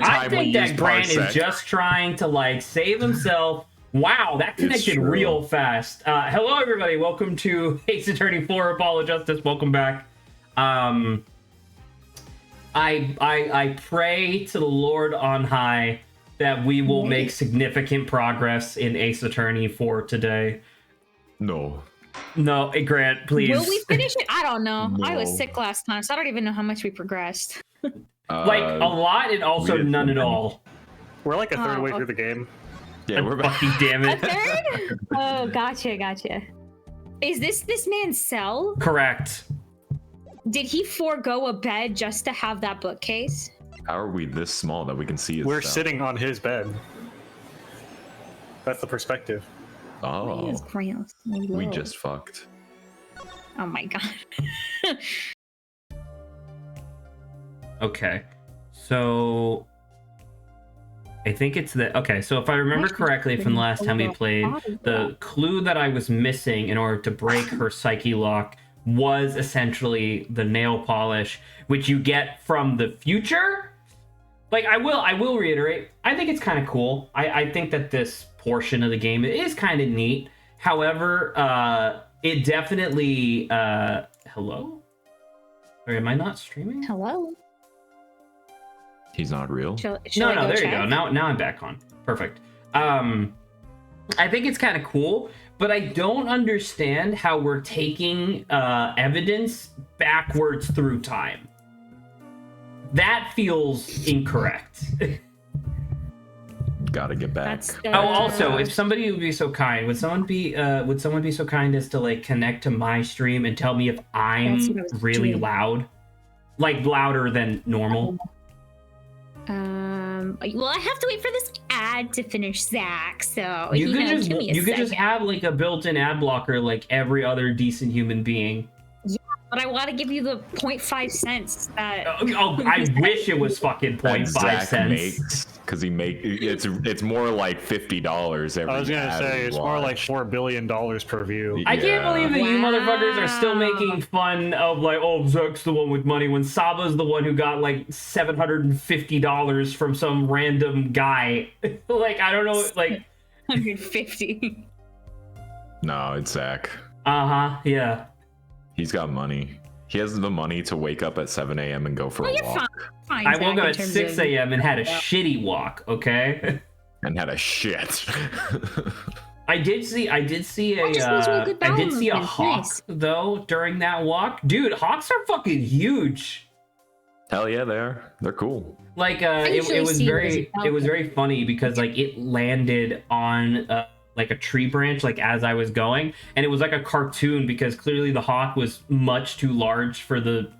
I think that Grant is just trying to like save himself. Wow, that connected real fast. Hello, everybody. Welcome to Ace Attorney 4 Apollo Justice. Welcome back. I pray to the Lord on high that we will make significant progress in Ace Attorney 4 today. No, Grant, please. Will we finish it? I don't know. No. I was sick last time, so I don't even know how much we progressed. Like a lot and also none at all. We're like a third way through the game. Yeah, we're back. Fucking damn A it. third? Oh, gotcha. Is this man's cell? Correct. Did he forego a bed just to have that bookcase? How are we this small that we can see his We're cell? sitting on his bed. That's the perspective. Oh, Grant? we just fucked. Oh my god. Okay, so I think it's the okay. So if I remember correctly from the last time we played, the clue that I was missing in order to break her psyche lock was essentially the nail polish, which you get from the future. Like I will reiterate, I think it's kind of cool. I think that this portion of the game is kind of neat. However, it definitely hello? Or am I not streaming? Hello? He's not real. Shall No, there you go. Now I'm back on. Perfect. I think it's kind of cool, but I don't understand how we're taking evidence backwards through time. That feels incorrect. Gotta get back. Also, if somebody would be so kind, would someone be so kind as to like connect to my stream and tell me if I'm really loud, like louder than normal? Well, I have to wait for this ad to finish, Zach. So you could just have like a built-in ad blocker, like every other decent human being. Yeah, but I want to give you the 0.5 cents. That... I wish it was fucking 0.5 cents. Because it's more like $50 every. I was gonna say it's more like $4 billion per view. I can't believe that you motherfuckers are still making fun of like, oh, Zuck's the one with money when Saba's the one who got like $750 from some random guy. Like I don't know, like 150. No, it's Zach. Yeah. He's got money. He has the money to wake up at 7 a.m. and go for a walk. Fine, I woke up at 6 a.m. and had a shitty walk, okay? And had a shit. I did see a hawk though during that walk. Dude, hawks are fucking huge. Hell yeah, they are. They're cool. Like it was very funny because like it landed on like a tree branch like as I was going, and it was like a cartoon because clearly the hawk was much too large for the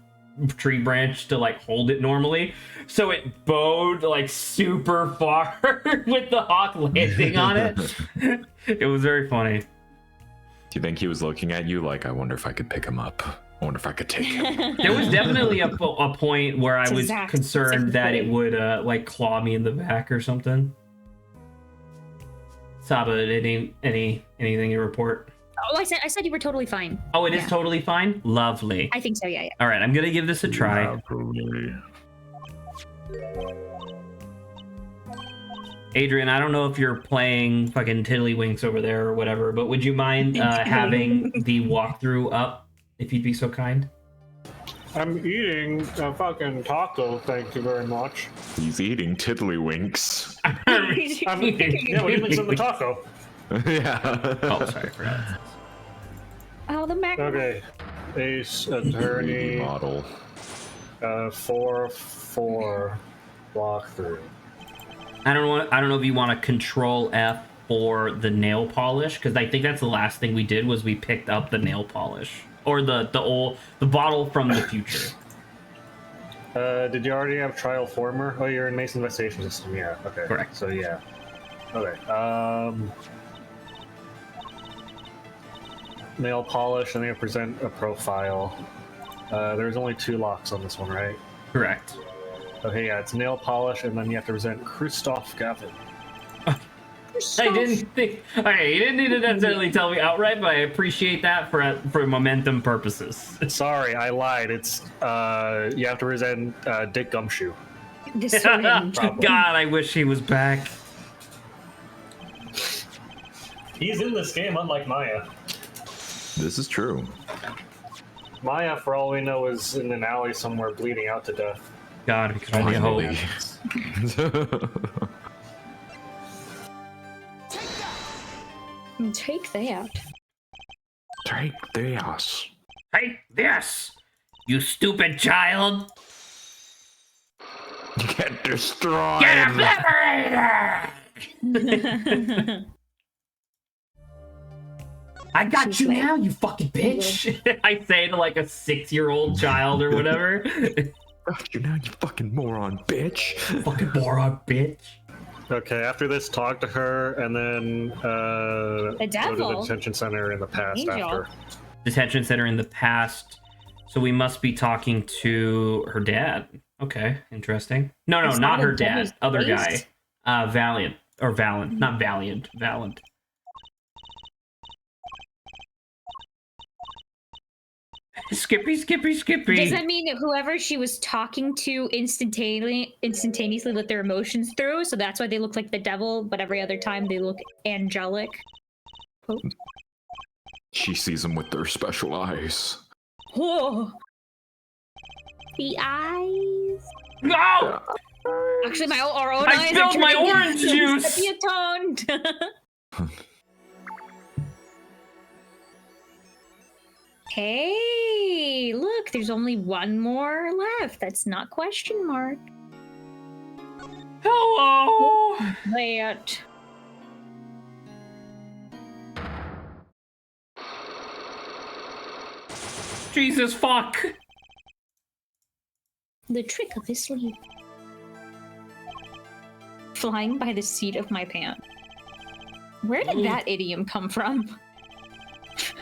tree branch to like hold it normally, so it bowed like super far with the hawk landing on it. It was very funny. Do you think he was looking at you like, I wonder if I could pick him up? I wonder if I could take him. There was definitely a point where I was concerned that it would like claw me in the back or something. Saba, anything to report? Oh, I said you were totally fine. Oh, it is totally fine? Lovely. I think so, yeah. All right, I'm going to give this a try. Adrian, I don't know if you're playing fucking Tiddlywinks over there or whatever, but would you mind having the walkthrough up, if you'd be so kind? I'm eating a fucking taco, thank you very much. He's eating Tiddlywinks. We're eating some of the taco. Yeah. Oh, sorry for that. Oh, the Mac. Okay. Ace Attorney Model. 4-4 walkthrough. I don't know if you want to Control F for the nail polish, because I think that's the last thing we did was we picked up the nail polish or the bottle from the future. Did you already have trial former? Oh, you're in Mason Investigation System. Yeah. Okay. Correct. So yeah. Okay. Nail polish, and they present a profile. There's only 2 locks on this one, right? Correct. Okay, yeah, it's nail polish, and then you have to present Christoph Gavin. I didn't think. Okay, you didn't need to necessarily tell me outright, but I appreciate that for momentum purposes. Sorry, I lied. It's you have to present Dick Gumshoe. The syringe. God, I wish he was back. He's in this game, unlike Maya. This is true. Maya, for all we know, is in an alley somewhere bleeding out to death. God, we can only hope. Take that. Take this. Take this, you stupid child. Get destroyed. Get obliterated. I got She's you like- now, you fucking bitch. I say to like a 6-year-old child or whatever. Got you now, you fucking moron, bitch. Fucking moron, bitch. Okay, after this, talk to her, and then go to the devil? detention center in the past Angel. after. Detention center in the past. So we must be talking to her dad. Okay, interesting. No, It's not not her a dad. devil's Other waste. guy. Valiant. Or Valent. Not Valiant. Valent. Skippy. Does that mean that whoever she was talking to instantaneously let their emotions through? So that's why they look like the devil, but every other time they look angelic. Oh. She sees them with their special eyes. Whoa. The eyes. No! Actually, our own I eyes spilled are my turning orange juice! sepia-toned. Hey, look, there's only one more left. That's not question mark. Hello! That. Jesus fuck! The trick of his sleep. Flying by the seat of my pants. Where did that idiom come from?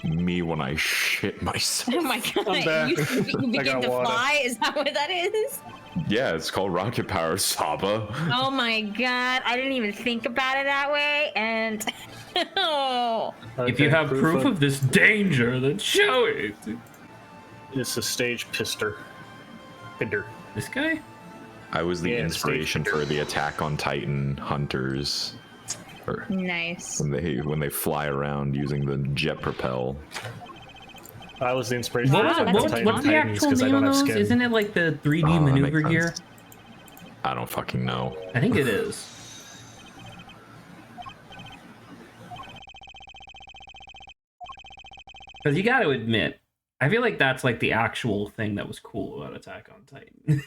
Me when I shit myself. Oh my god, I'm back. you I begin got to water. fly? Is that what that is? Yeah, it's called rocket power, Saba. Oh my god, I didn't even think about it that way, and... oh. If you have proof of this danger, then show it. It's a stage pister. Pinder. This guy? I was the Yeah, inspiration Stage for the Attack on Titan hunters. Or Nice. when they fly around using the jet propel. I was the inspiration. What was Wow, it? that's What's, a what's the Titans, actual 'cause I name of don't have those? skin. Isn't it like the 3D Oh, that maneuver makes gear? sense. I don't fucking know. I think it is. Because you got to admit, I feel like that's like the actual thing that was cool about Attack on Titan.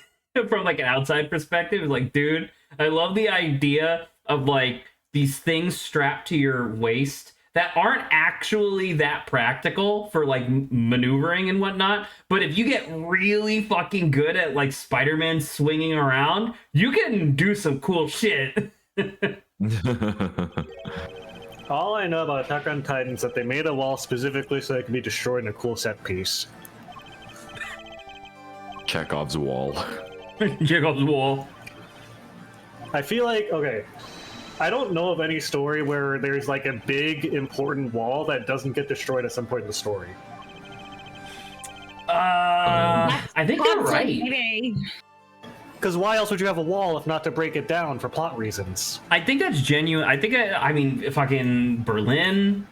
From like an outside perspective, it's like, dude, I love the idea of like these things strapped to your waist that aren't actually that practical for like maneuvering and whatnot. But if you get really fucking good at like Spider-Man swinging around, you can do some cool shit. All I know about Attack on Titan is that they made a wall specifically so it could be destroyed in a cool set piece. Chekhov's wall. Check off the wall. I feel like, okay, I don't know of any story where there's like a big important wall that doesn't get destroyed at some point in the story. I think you're Conflict, right. baby. Because why else would you have a wall if not to break it down for plot reasons? I think that's genuine. I think, I mean, fucking Berlin,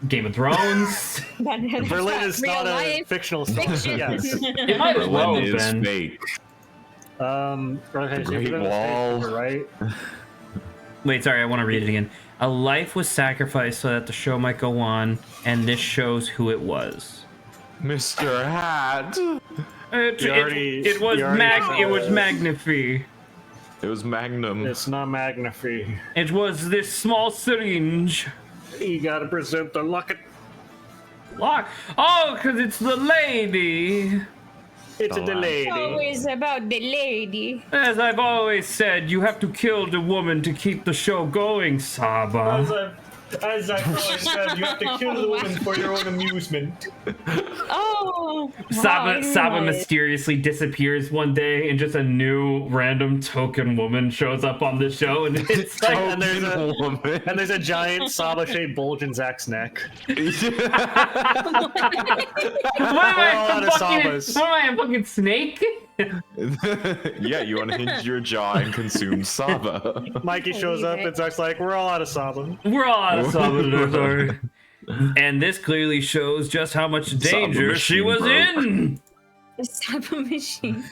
Game of Thrones. Berlin is Real not a life fictional story. fiction. Yes. It might as well Berlin have is been. fake. Okay, The so if Great you're gonna Wall. say right? Wait, sorry, I want to read it again. A life was sacrificed so that the show might go on, and this shows who it was. Mr. Hat. It You already- was you already said it was it. Magnify. It was Magnum. It's not Magnify. It was this small syringe. You gotta present the locket. Lock. Oh, because it's the lady. It's a Oh, delay. Always about the lady. As I've always said, you have to kill the woman to keep the show going, Saba. As I've always said, you have to kill the woman for your own amusement. Oh. Saba mysteriously disappears one day, and just a new random token woman shows up on the show, and it's like, And there's a woman. and there's a giant Saba-shaped bulge in Zack's neck. what am I, a lot of Sabas. a fucking snake? Yeah, you unhinge your jaw and consume Saba. Mikey shows up and Zach's like, we're all out of Saba. We're all out of Saba, sorry. And this clearly shows just how much danger she machine was broke. in. The Saba machine.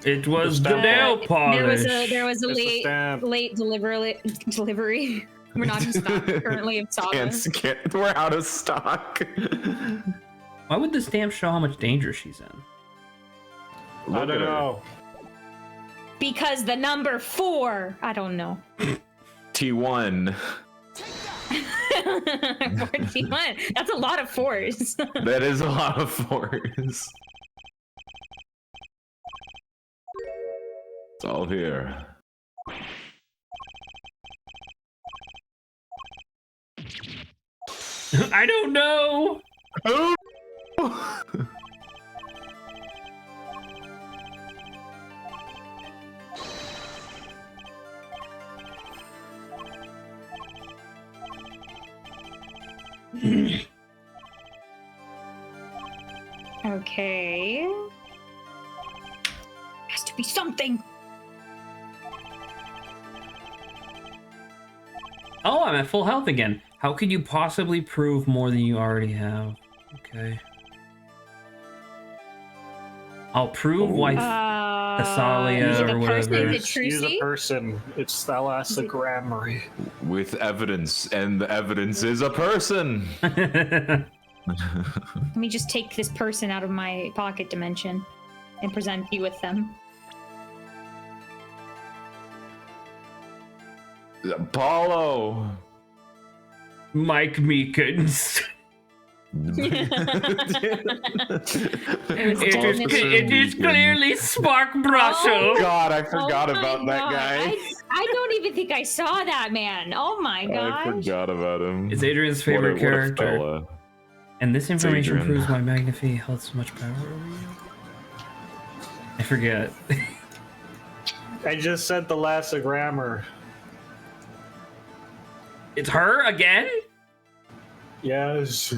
It was The the stamp. nail polish. There was a It's the stamp. late delivery. We're not in stock currently of Saba. We're out of stock. Why would the stamp show how much danger she's in? I don't know. Because the number 4. I don't know. T1. 41. That's a lot of 4s. That is a lot of 4s. It's all here. I don't know. Okay. Has to be something. Oh, I'm at full health again. How could you possibly prove more than you already have? Okay. I'll prove why Thessalia is it or a person? whatever. Is it Use a Trucy? person. It's thalassogrammary. With evidence, and the evidence is a person. Let me just take this person out of my pocket dimension and present you with them. Apollo. Mike Meekins. It is clearly Spark Brasho. God, I forgot Oh my about that God. guy. I don't even think I saw that man. Oh my I gosh. forgot about him. It's Adrian's favorite What a character. fella. And this information Adrian. proves why Magnify held so much power over you. I forget. I just said the thalassogrammar. It's her again? Yes.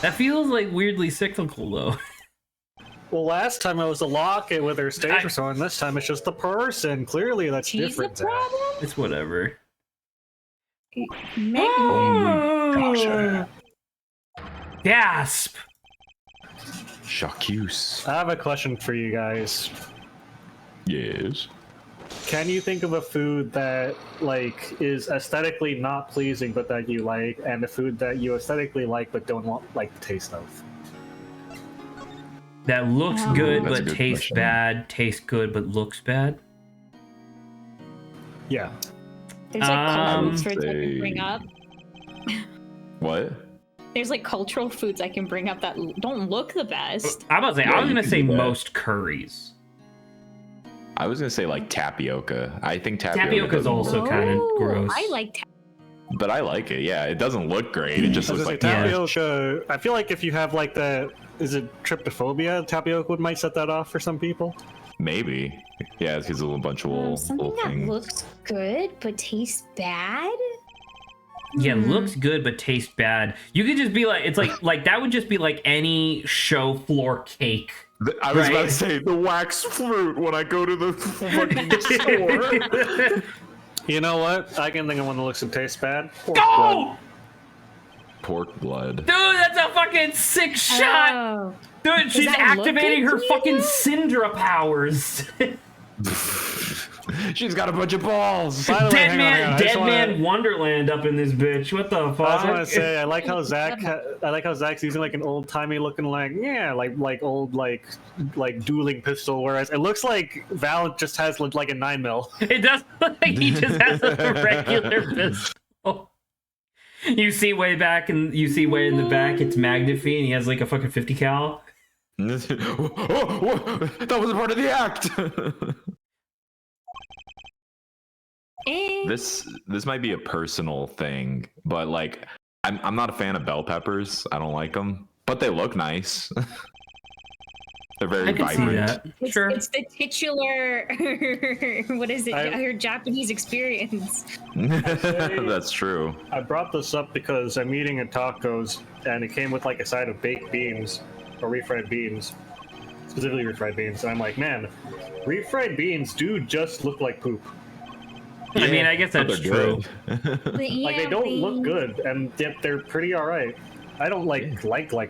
That feels like weirdly cyclical though. Well, last time it was a locket with her stage persona, and this time it's just the person. Clearly, that's She's the different. Zach. problem? It's whatever. Megan. Gasp! J'accuse. I have a question for you guys. Yes. Can you think of a food that like is aesthetically not pleasing but that you like, and a food that you aesthetically like but don't like the taste of? That looks Oh. good That's a but good tastes question. bad, tastes good but looks bad. Yeah. There's like cultural foods I can say- bring up. What? There's like cultural foods I can bring up that don't look the best. I'm about to say, Yeah, I was you gonna can say do that. most curries. I was gonna say like tapioca. I think tapioca. Tapioca's doesn't also look- kinda Oh, gross. I like But I like it. Yeah, it doesn't look great. It just I was looks gonna like say, tapioca. I feel like if you have like the, is it tryptophobia? Tapioca might set that off for some people. Maybe. Yeah, it's because a little bunch of little something that things. looks good but tastes bad. Yeah, looks good but tastes bad. You could just be like, it's like that would just be like any show floor cake. I was about Right. to say the wax fruit when I go to the fucking store. You know what? I can think of one that looks and tastes bad. Pork Go! blood. Pork blood. Dude, that's a fucking sick shot! Oh. Dude, she's that look activating good her to you, fucking though? Syndra powers. She's got a bunch of balls. By the way, Dead hang on, hang on. man, I just dead wanna- man Wonderland up in this bitch. What the fuck? I just want to say I like how Zach's using like an old timey looking like old like dueling pistol, whereas it looks like Val just has like a 9mm. It does look like he just has a regular pistol. You see way back and you see way in the back, it's Magnify and he has like a fucking 50 cal. Oh, that was a part of the act. This might be a personal thing, but like I'm not a fan of bell peppers. I don't like them, but they look nice. They're very I can see vibrant. that. Sure. It's the titular. What is it? I- Your Japanese experience. That's true. I brought this up because I'm eating at tacos and it came with like a side of baked beans or refried beans. specifically refried beans. And I'm like, man, refried beans do just look like poop. I mean, I guess that's true. Like they don't look good, and yet they're pretty alright. I don't like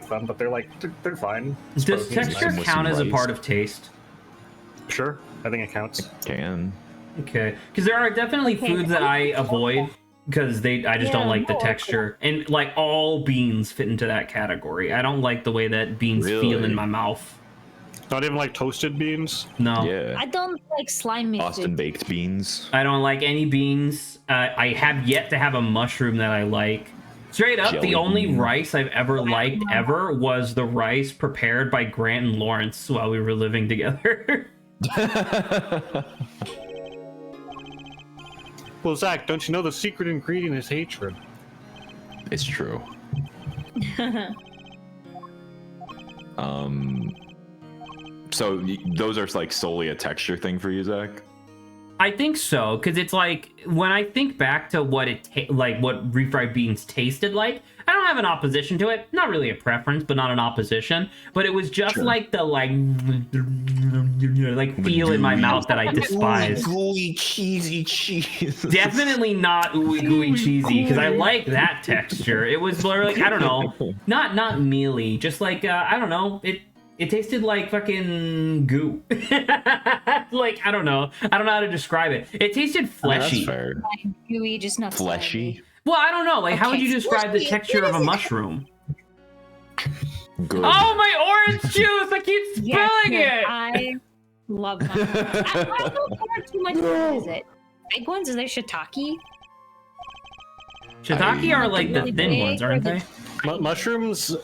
them, but they're fine. It's Does protein, texture nice. count as a Rice. part of taste? Sure, I think it counts. Can. Okay, because there are definitely foods that I avoid because I just don't like the texture, and like all beans fit into that category. I don't like the way that beans feel Really? in my mouth. Not even like toasted beans. No, Yeah. I don't like slime mixed. Boston baked beans. I don't like any beans. I have yet to have a mushroom that I like. Straight up, Jelly the only bean. rice I've ever liked ever was the rice prepared by Grant and Lawrence while we were living together. Well, Zach, don't you know the secret ingredient is hatred? It's true. So those are like solely a texture thing for you, Zach? I think so, because it's like when I think back to what what refried beans tasted like, I don't have an opposition to it. Not really a preference, but not an opposition. But it was just like the feel in my mouth that I despise. Gooey cheesy cheese. Definitely not ooey gooey cheesy, because I like that texture. It was more like, I don't know, not mealy, just like I don't know. It tasted like fucking goo. Like, I don't know how to describe it. It tasted fleshy. That's fair. Gooey, just not Fleshy. Well, I don't know. Like, how would Okay, you describe the fleshy. texture of a mushroom? Good. Oh, my orange juice! I keep spilling it. I love mushrooms. I don't know if there are too much. What is it? Big ones? Is there shiitake? Shiitake are like the thin ones, aren't they? Mushrooms.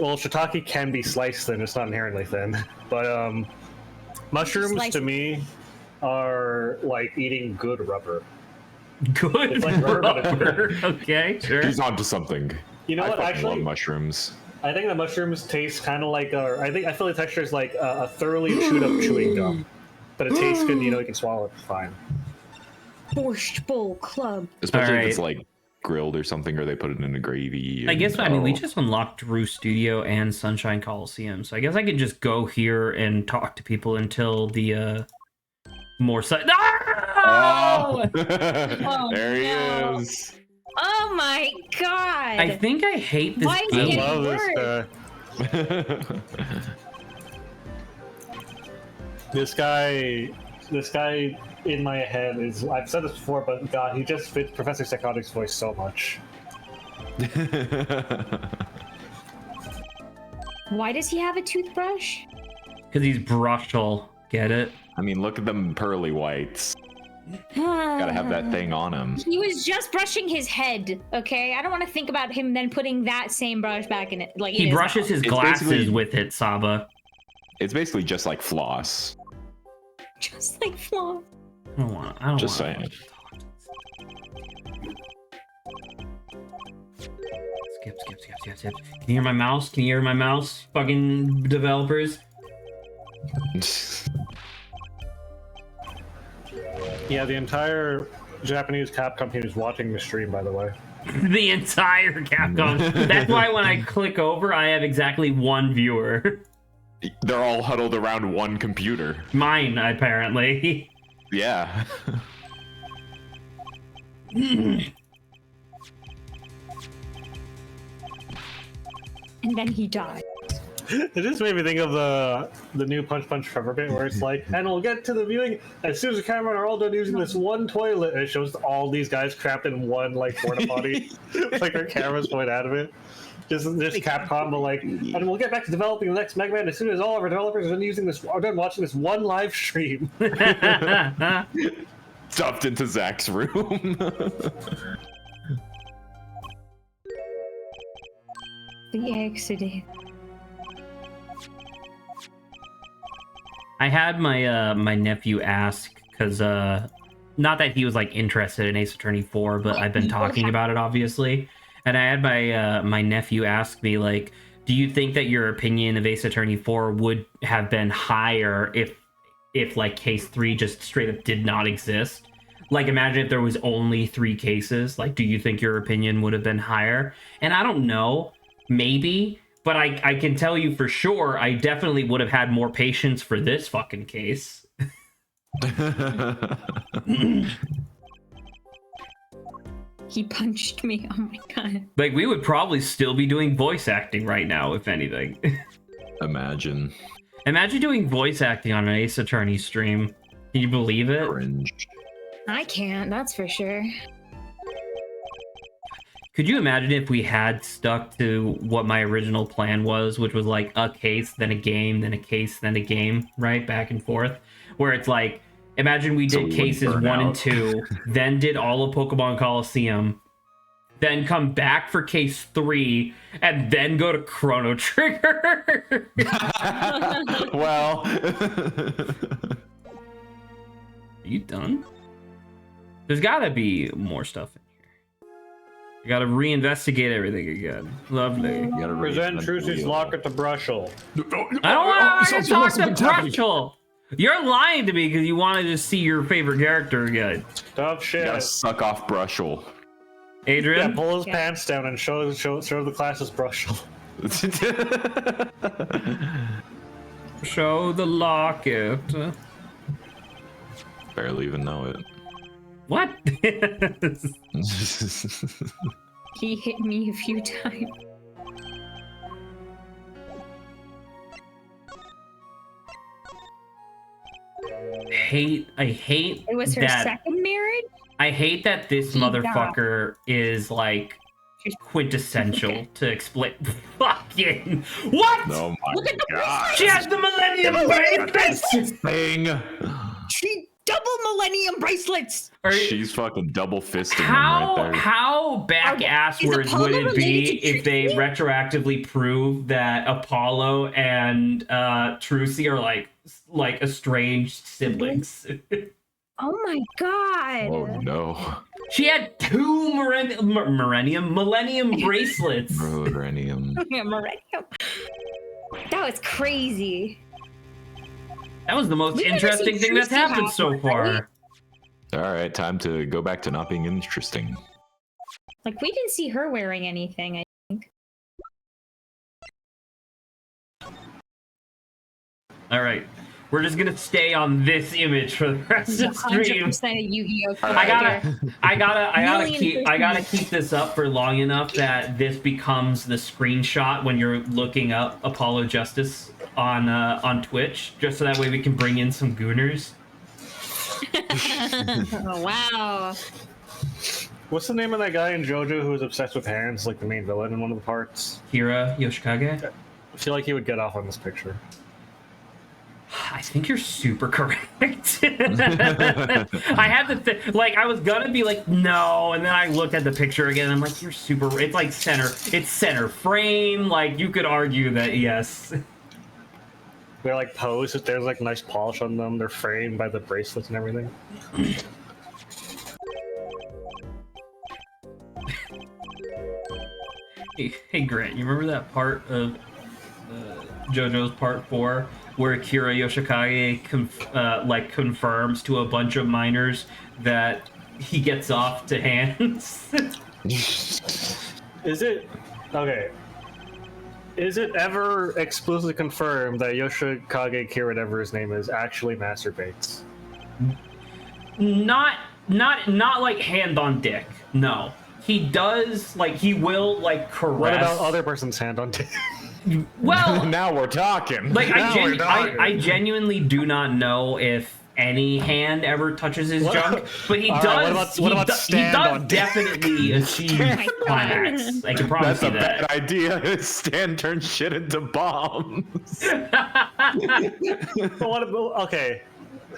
Well, shiitake can be sliced thin. It's not inherently thin, but mushrooms Slice to it. me are like eating good rubber. Good It's like rubber. rubber. Okay, sure. He's onto something. You know I what? fucking Actually, love mushrooms. I think the mushrooms taste kind of like I feel the texture is like a thoroughly chewed up chewing gum, but it tastes good. You can swallow it fine. Borscht Bowl Club. Especially if Alright. it's like grilled or something, or they put it in a gravy. I guess, I mean, we oh. just unlocked Drew Studio and Sunshine Coliseum, so I guess I could just go here and talk to people until the, more side. Oh! Oh, There he no. is. Oh my god! I think I hate this Why is I it game. getting love this this guy in my head is. I've said this before, but God, he just fits Professor Psychotic's voice so much. Why does he have a toothbrush? Because he's brushal. Get it? I mean, look at them pearly whites. Gotta have that thing on him. He was just brushing his head, okay? I don't want to think about him then putting that same brush back in it. Like in He his brushes mouth. his It's glasses basically- with it, Saba. It's basically just like floss. Just like floss. I don't want. Just saying. Skip. Can you hear my mouse? Can you hear my mouse? Fucking developers. Yeah, the entire Japanese Capcom team is watching the stream, by the way. The entire Capcom. That's why when I click over, I have exactly one viewer. They're all huddled around one computer. Mine, apparently. Yeah. And then he died. It just made me think of the new Punch Punch Forever bit where it's like, and we'll get to the viewing as soon as the camera are all done using this one toilet, and it shows all these guys trapped in one like porta potty, like their cameras point out of it. Just Capcom, but like, and we'll get back to developing the next Mega Man as soon as all of our developers are done using this, are done watching this one live stream. Stuffed into Zach's room. The accident. I had my my nephew ask because not that he was like interested in Ace Attorney 4, but I've been talking about it obviously, and I had my nephew ask me like, do you think that your opinion of Ace Attorney 4 would have been higher if like case 3 just straight up did not exist? Like, imagine if there was only 3 cases. Like, do you think your opinion would have been higher? And I don't know, maybe. But I can tell you for sure, I definitely would have had more patience for this fucking case. He punched me. Oh my god. Like, we would probably still be doing voice acting right now, if anything. Imagine. Imagine doing voice acting on an Ace Attorney stream. Can you believe it? Cringe. I can't, that's for sure. Could you imagine if we had stuck to what my original plan was, which was like a case, then a game, then a case, then a game, right? Back and forth. Where it's like, imagine we did cases 1 and 2, then did all of Pokemon Coliseum, then come back for case 3, and then go to Chrono Trigger. Well. Are you done? There's gotta be more stuff in here. You gotta reinvestigate everything again. Lovely. You gotta Present Trucy's locket to Brushel. I don't want to talk to Brushel. You're lying to me because you wanted to see your favorite character again. Tough shit. You gotta suck off Brushel. Adrian? Yeah, pull his pants down and show the class as Brushel. Show the locket. Barely even know it. What? He hit me a few times. I hate It was her that, second marriage? I hate that this He motherfucker is like quintessential to explain. Fucking what? Oh my Look at the god. She has the Millennium Bracelets. Thing. She double Millennium bracelets! She's fucking double fisting him How right there. how back asswards Apollo would it be related to if they Trixie? retroactively prove that Apollo and Trucy are like estranged siblings? Oh my god! Oh no. She had 2 Millennium bracelets. Millennium. Yeah, Millennium. That was crazy. That was the most We never interesting seen thing that's Trucy happened have so one, far. right? Alright, time to go back to not being interesting. Like, we didn't see her wearing anything, I think. All right, we're just gonna stay on this image for the rest of the stream. 100% a Yu-Gi-Oh! I Million gotta keep this up for long enough that this becomes the screenshot when you're looking up Apollo Justice on Twitch, just so that way we can bring in some gooners. Oh, wow. What's the name of that guy in JoJo who was obsessed with hands, like the main villain in one of the parts? Kira Yoshikage. I feel like he would get off on this picture. I think you're super correct. I had to like I was gonna be like no, and then I looked at the picture again. And I'm like, you're super. It's like center frame. Like you could argue that yes. They're like posed, there's like nice polish on them, they're framed by the bracelets and everything. Hey Grant, you remember that part of JoJo's Part 4 where Kira Yoshikage confirms to a bunch of minors that he gets off to hands? Is it ever explicitly confirmed that Yoshikage Kira, whatever his name is, actually masturbates? Not like hand on dick. No. He does, like, he will, like, caress. What about other person's hand on dick? Well, Now we're talking. like, we're talking. I genuinely do not know if any hand ever touches his junk, but he All does. right, what about he stand does on dick? definitely achieve my God. climax. I can promise That's you a that. bad idea. Stan turns shit into bombs. But what about, okay,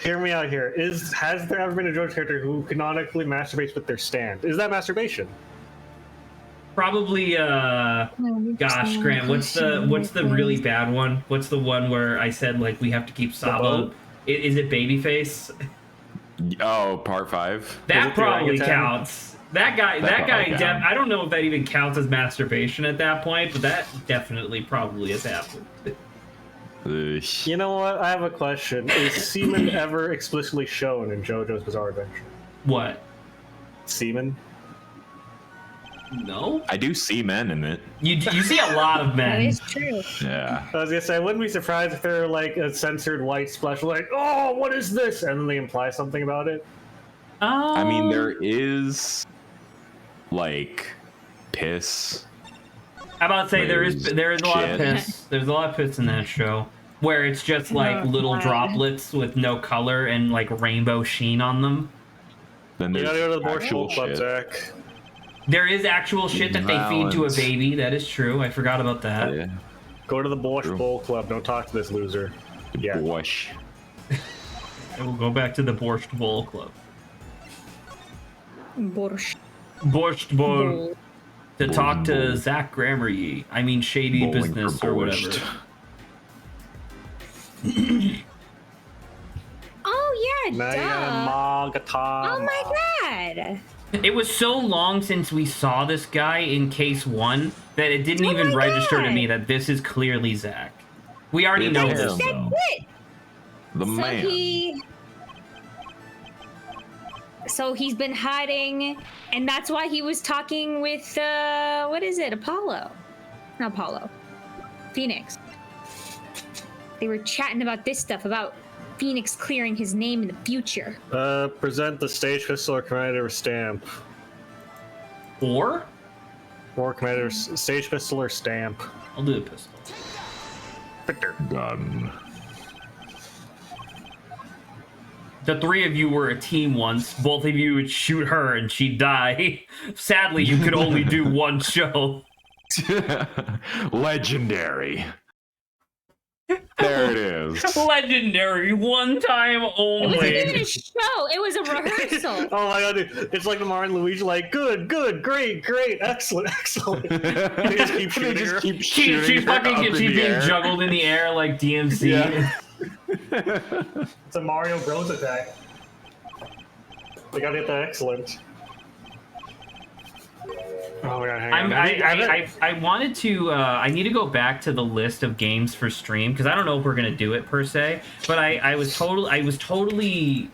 hear me out here. Has there ever been a JoJo character who canonically masturbates with their stand? Is that masturbation? Probably, gosh, Grant, what's the really bad one? What's the one where I said, like, we have to keep Sabo? Is it Babyface? Oh, part 5. That probably orangutan? counts. That guy, probably counts. I don't know if that even counts as masturbation at that point, but that definitely probably has happened. You know what? I have a question. Is semen ever explicitly shown in JoJo's Bizarre Adventure? What? Semen? No. I do see men in it. You see a lot of That men. is true. Yeah. I was gonna say, I wouldn't be surprised if they're like a censored white splash, like, oh, what is this? And then they imply something about it. I mean, there is like piss. I'm about to say there is a lot of shit. piss. There's a lot of piss in that show where it's just like Oh, little God. droplets with no color and like rainbow sheen on them. Then You there's gotta go to the Borscht actual Bowl Club, shit. Zach. There is actual shit that they feed to a Violence. baby. That is true. I forgot about that. Yeah. Go to the Borscht True. Bowl Club. Don't talk to this loser. Yeah. Wash. And we'll go back to the Borscht Bowl Club. Borscht Borscht Bowl Bowl. to talk to Bowling Bowl. Zach Grammarye. I mean shady Bowling business for or borscht. whatever. Oh yeah, duh. Oh my god. It was so long since we saw this guy in case 1 that it didn't Oh even my register to God. me that this is clearly Zach. We already know That's this him. though. it. The So man. So he's been hiding, and that's why he was talking with what is it? Apollo. Not Apollo. Phoenix. They were chatting about this stuff, about Phoenix clearing his name in the future. Present the stage pistol or commander stamp. Or Or commander stage pistol or stamp. I'll do the pistol. Victor. Gun. The 3 of you were a team once. Both of you would shoot her and she'd die. Sadly, you could only do 1 show. Legendary. There it is. Legendary, 1 time It wasn't even only. a show. It was a rehearsal. Oh my god, dude. It's like the Mario and Luigi, like, good, great, excellent. They just keep shooting her. She's being juggled in the air like DMC. Yeah. It's a Mario Bros attack. They gotta get that excellent. Oh my god, hang on. I wanted to. I need to go back to the list of games for stream because I don't know if we're gonna do it per se. But I totally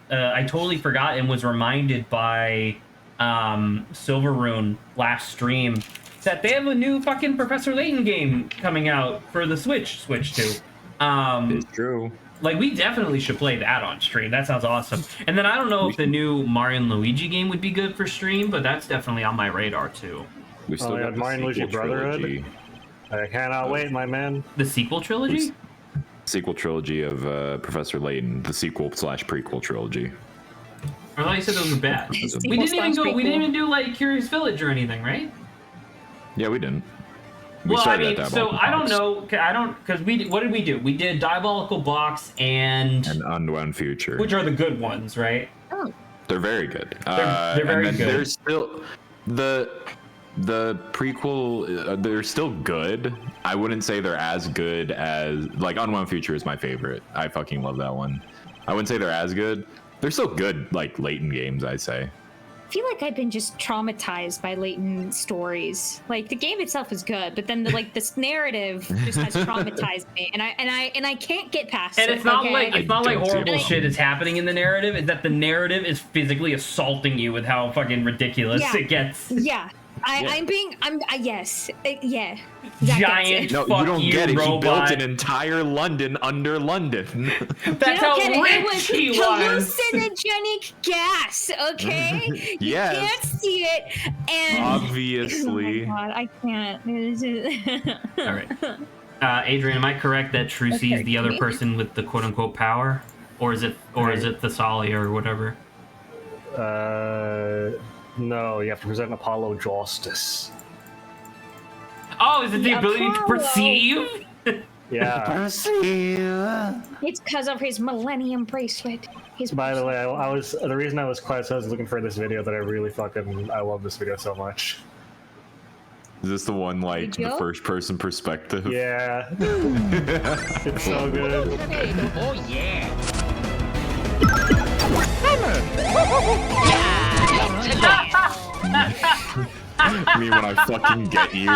forgot and was reminded by Silverrune last stream that they have a new fucking Professor Layton game coming out for the Switch 2. It's true. Like, we definitely should play that on stream. That sounds awesome. And then I don't know if the new Mario and Luigi game would be good for stream, but that's definitely on my radar too. We still yeah, got the Mario and Luigi sequel Brotherhood. trilogy. I cannot wait, my man. The sequel trilogy? Sequel trilogy of Professor Layton, the sequel/prequel trilogy. I thought you said those were bad. We didn't even do like Curious Village or anything, right? Yeah, we didn't. We Well, I started mean, at so Diabolical I don't Box know, because what did we do? We did Diabolical Box and and Unwound Future. which are the good ones, right? Oh, They're very good. They're very and then good. There's still the prequel. They're still good. I wouldn't say they're as good as like Unwound Future is my favorite. I fucking love that one. I wouldn't say they're as good. They're still good, like Layton games. I'd say. I feel like I've been just traumatized by Layton stories. Like the game itself is good, but then this narrative just has traumatized me, and I can't get past And it. it's not okay? like don't see horrible a shit is happening in the narrative. It's that the narrative is physically assaulting you with how fucking ridiculous Yeah. it gets. Yeah, yes, yeah. That Giant gets it. No, fuck you don't you, get it. robot. He built an entire London under London. That's You how don't get it. It rich was he was. hallucinogenic gas. Okay, Yes. you can't see it, and Obviously. oh my god, I can't. It is All right, Adrian, am I correct that Trucy is the other person with the quote unquote power, or is it Thessalia or whatever? No, you have to present Apollo Justice. Oh, is it the ability to Apollo. perceive? Yeah. It's because of his Millennium Bracelet. By the way, the reason I was quiet is I was looking for this video that I love this video so much. Is this the one like Did the you? first person perspective? Yeah. It's so good. Oh yeah. Me when I fucking get you.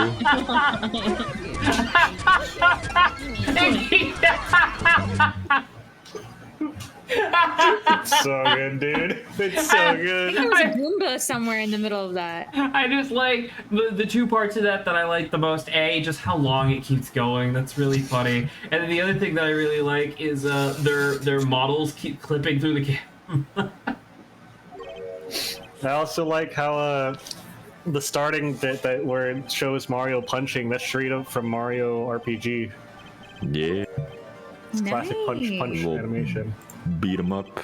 It's so good, dude. It's so good. There was a Goomba somewhere in the middle of that. I just like the two parts of that I like the most. A, just how long it keeps going. That's really funny. And then the other thing that I really like is their models keep clipping through the camera. I also like how the starting bit where it shows Mario punching, that's straight up from Mario RPG. Yeah. It's classic punch Little animation. Beat 'em up.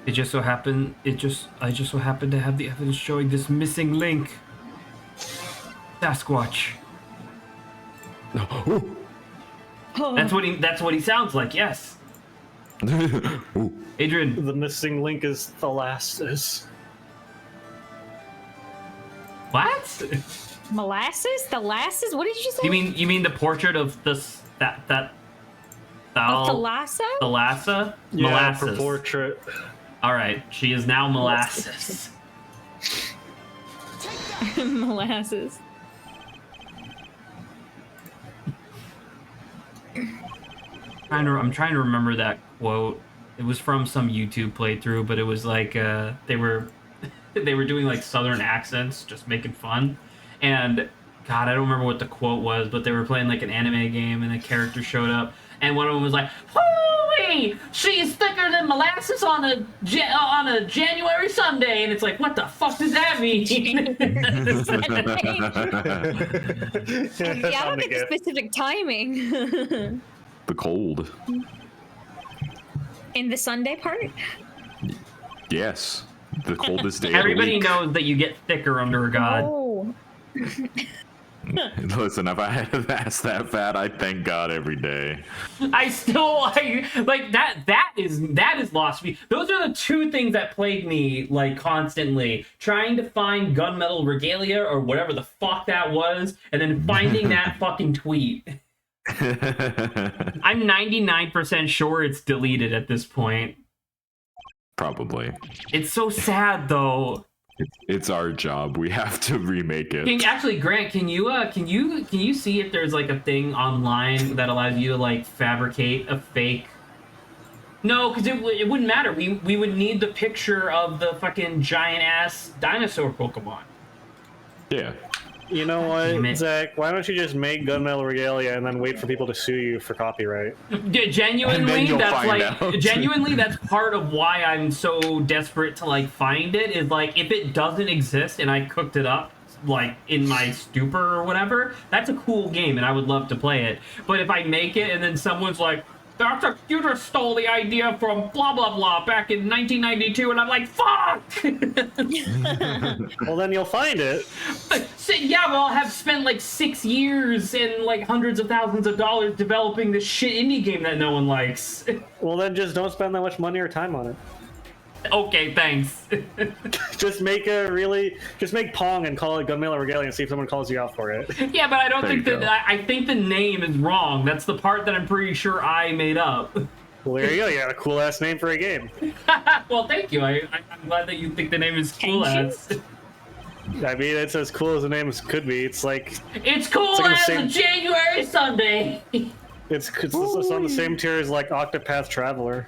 I just so happened to have the evidence showing this missing link. Sasquatch. That's what he sounds like. Yes. Adrian. The missing link is the Lasses. What? Molasses? The lasses? What did you say? You mean the portrait of this that Of Thalassa? Thalassa? Yeah, Molasses. for portrait. All right, she is now molasses. Molasses. I'm trying to remember that quote. It was from some YouTube playthrough, but it was like they were doing like southern accents, just making fun. And God, I don't remember what the quote was, but they were playing like an anime game, and a character showed up, and one of them was like, "Holy, she's thicker than molasses on a January Sunday," and it's like, what the fuck does that mean? Yeah, I don't get the specific timing. The cold. In the Sunday part? Yes. The coldest day. Everybody of the week. knows that you get thicker under a god. Oh. Listen, if I had to ask that fat, I thank God every day. I still like that. That is lost me. Those are the two things that plague me like constantly. Trying to find gunmetal regalia or whatever the fuck that was, and then finding that fucking tweet. I'm 99% sure it's deleted at this point. Probably. It's so sad though. It's our job. We have to remake it. Actually, Grant, can you see if there's like a thing online that allows you to like fabricate a fake? No, because it wouldn't matter. We would need the picture of the fucking giant ass dinosaur Pokemon. Yeah. You know Damn what, it. Zach? Why don't you just make gunmetal regalia and then wait for people to sue you for copyright? And then Genuinely, you'll that's find like out. genuinely that's part of why I'm so desperate to like find it. Is like if it doesn't exist and I cooked it up like in my stupor or whatever, that's a cool game and I would love to play it. But if I make it and then someone's like, you just stole the idea from blah blah blah back in 1992, and I'm like, fuck. Well, then you'll find it. Yeah, but I'll have spent like 6 years and like hundreds of thousands of dollars developing this shit indie game that no one likes. Well, then just don't spend that much money or time on it. Okay, thanks. Just make Pong and call it gunmetal regalia and see if someone calls you out for it. Yeah, but I don't There think you that. go. I think the name is wrong. That's the part that I'm pretty sure I made up. Well, there you go. You got a cool ass name for a game. Well, thank you. I'm glad that you think the name is cool as. I mean, it's as cool as the name could be. It's like It's cool It's like as the a same- January Sunday. it's on the same tier as like Octopath Traveler.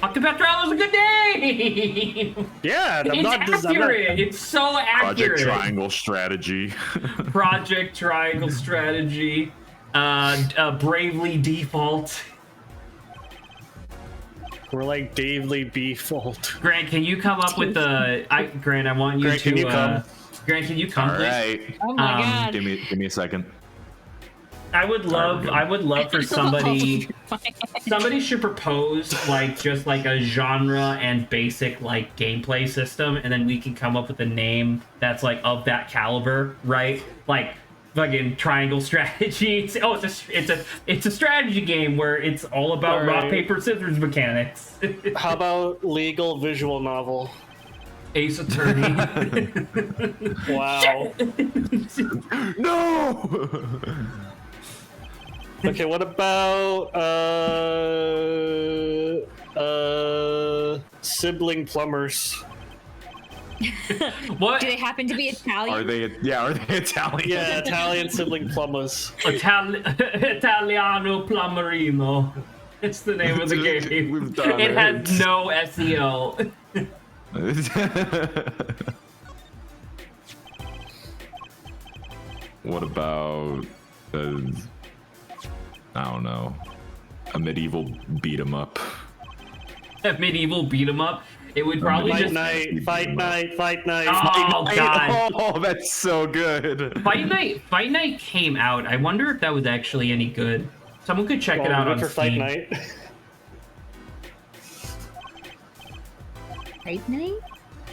Octopath Traveler's a good name. Yeah, It's accurate. It's so accurate. Project Triangle Strategy. Project Triangle Strategy. Bravely Default. We're like Davely Default. Grant, can you come up with the? Grant, I want you Grant, to. can you come? Grant, can you come? All please? right. Oh my god. Give me a second. I would love for somebody should propose like just like a genre and basic like gameplay system, and then we can come up with a name that's like of that caliber, right? Like fucking Triangle Strategy. It's a strategy game where it's all about All rock right. paper scissors mechanics. How about legal visual novel? Ace Attorney. Wow. No. Okay, what about sibling plumbers? What? Do they happen to be Italian? Are they Italian? Yeah, Italian sibling plumbers. Italiano Plumberino. It's the name of the game. We've done It has no SEO. What about I don't know, a medieval beat 'em up? A medieval beat 'em up. It would probably Fight just night, fight night, fight night. Oh god. Oh, that's so good. Fight Night came out. I wonder if that was actually any good. Someone could check it out on for Fight Steam. Night. Fight Night?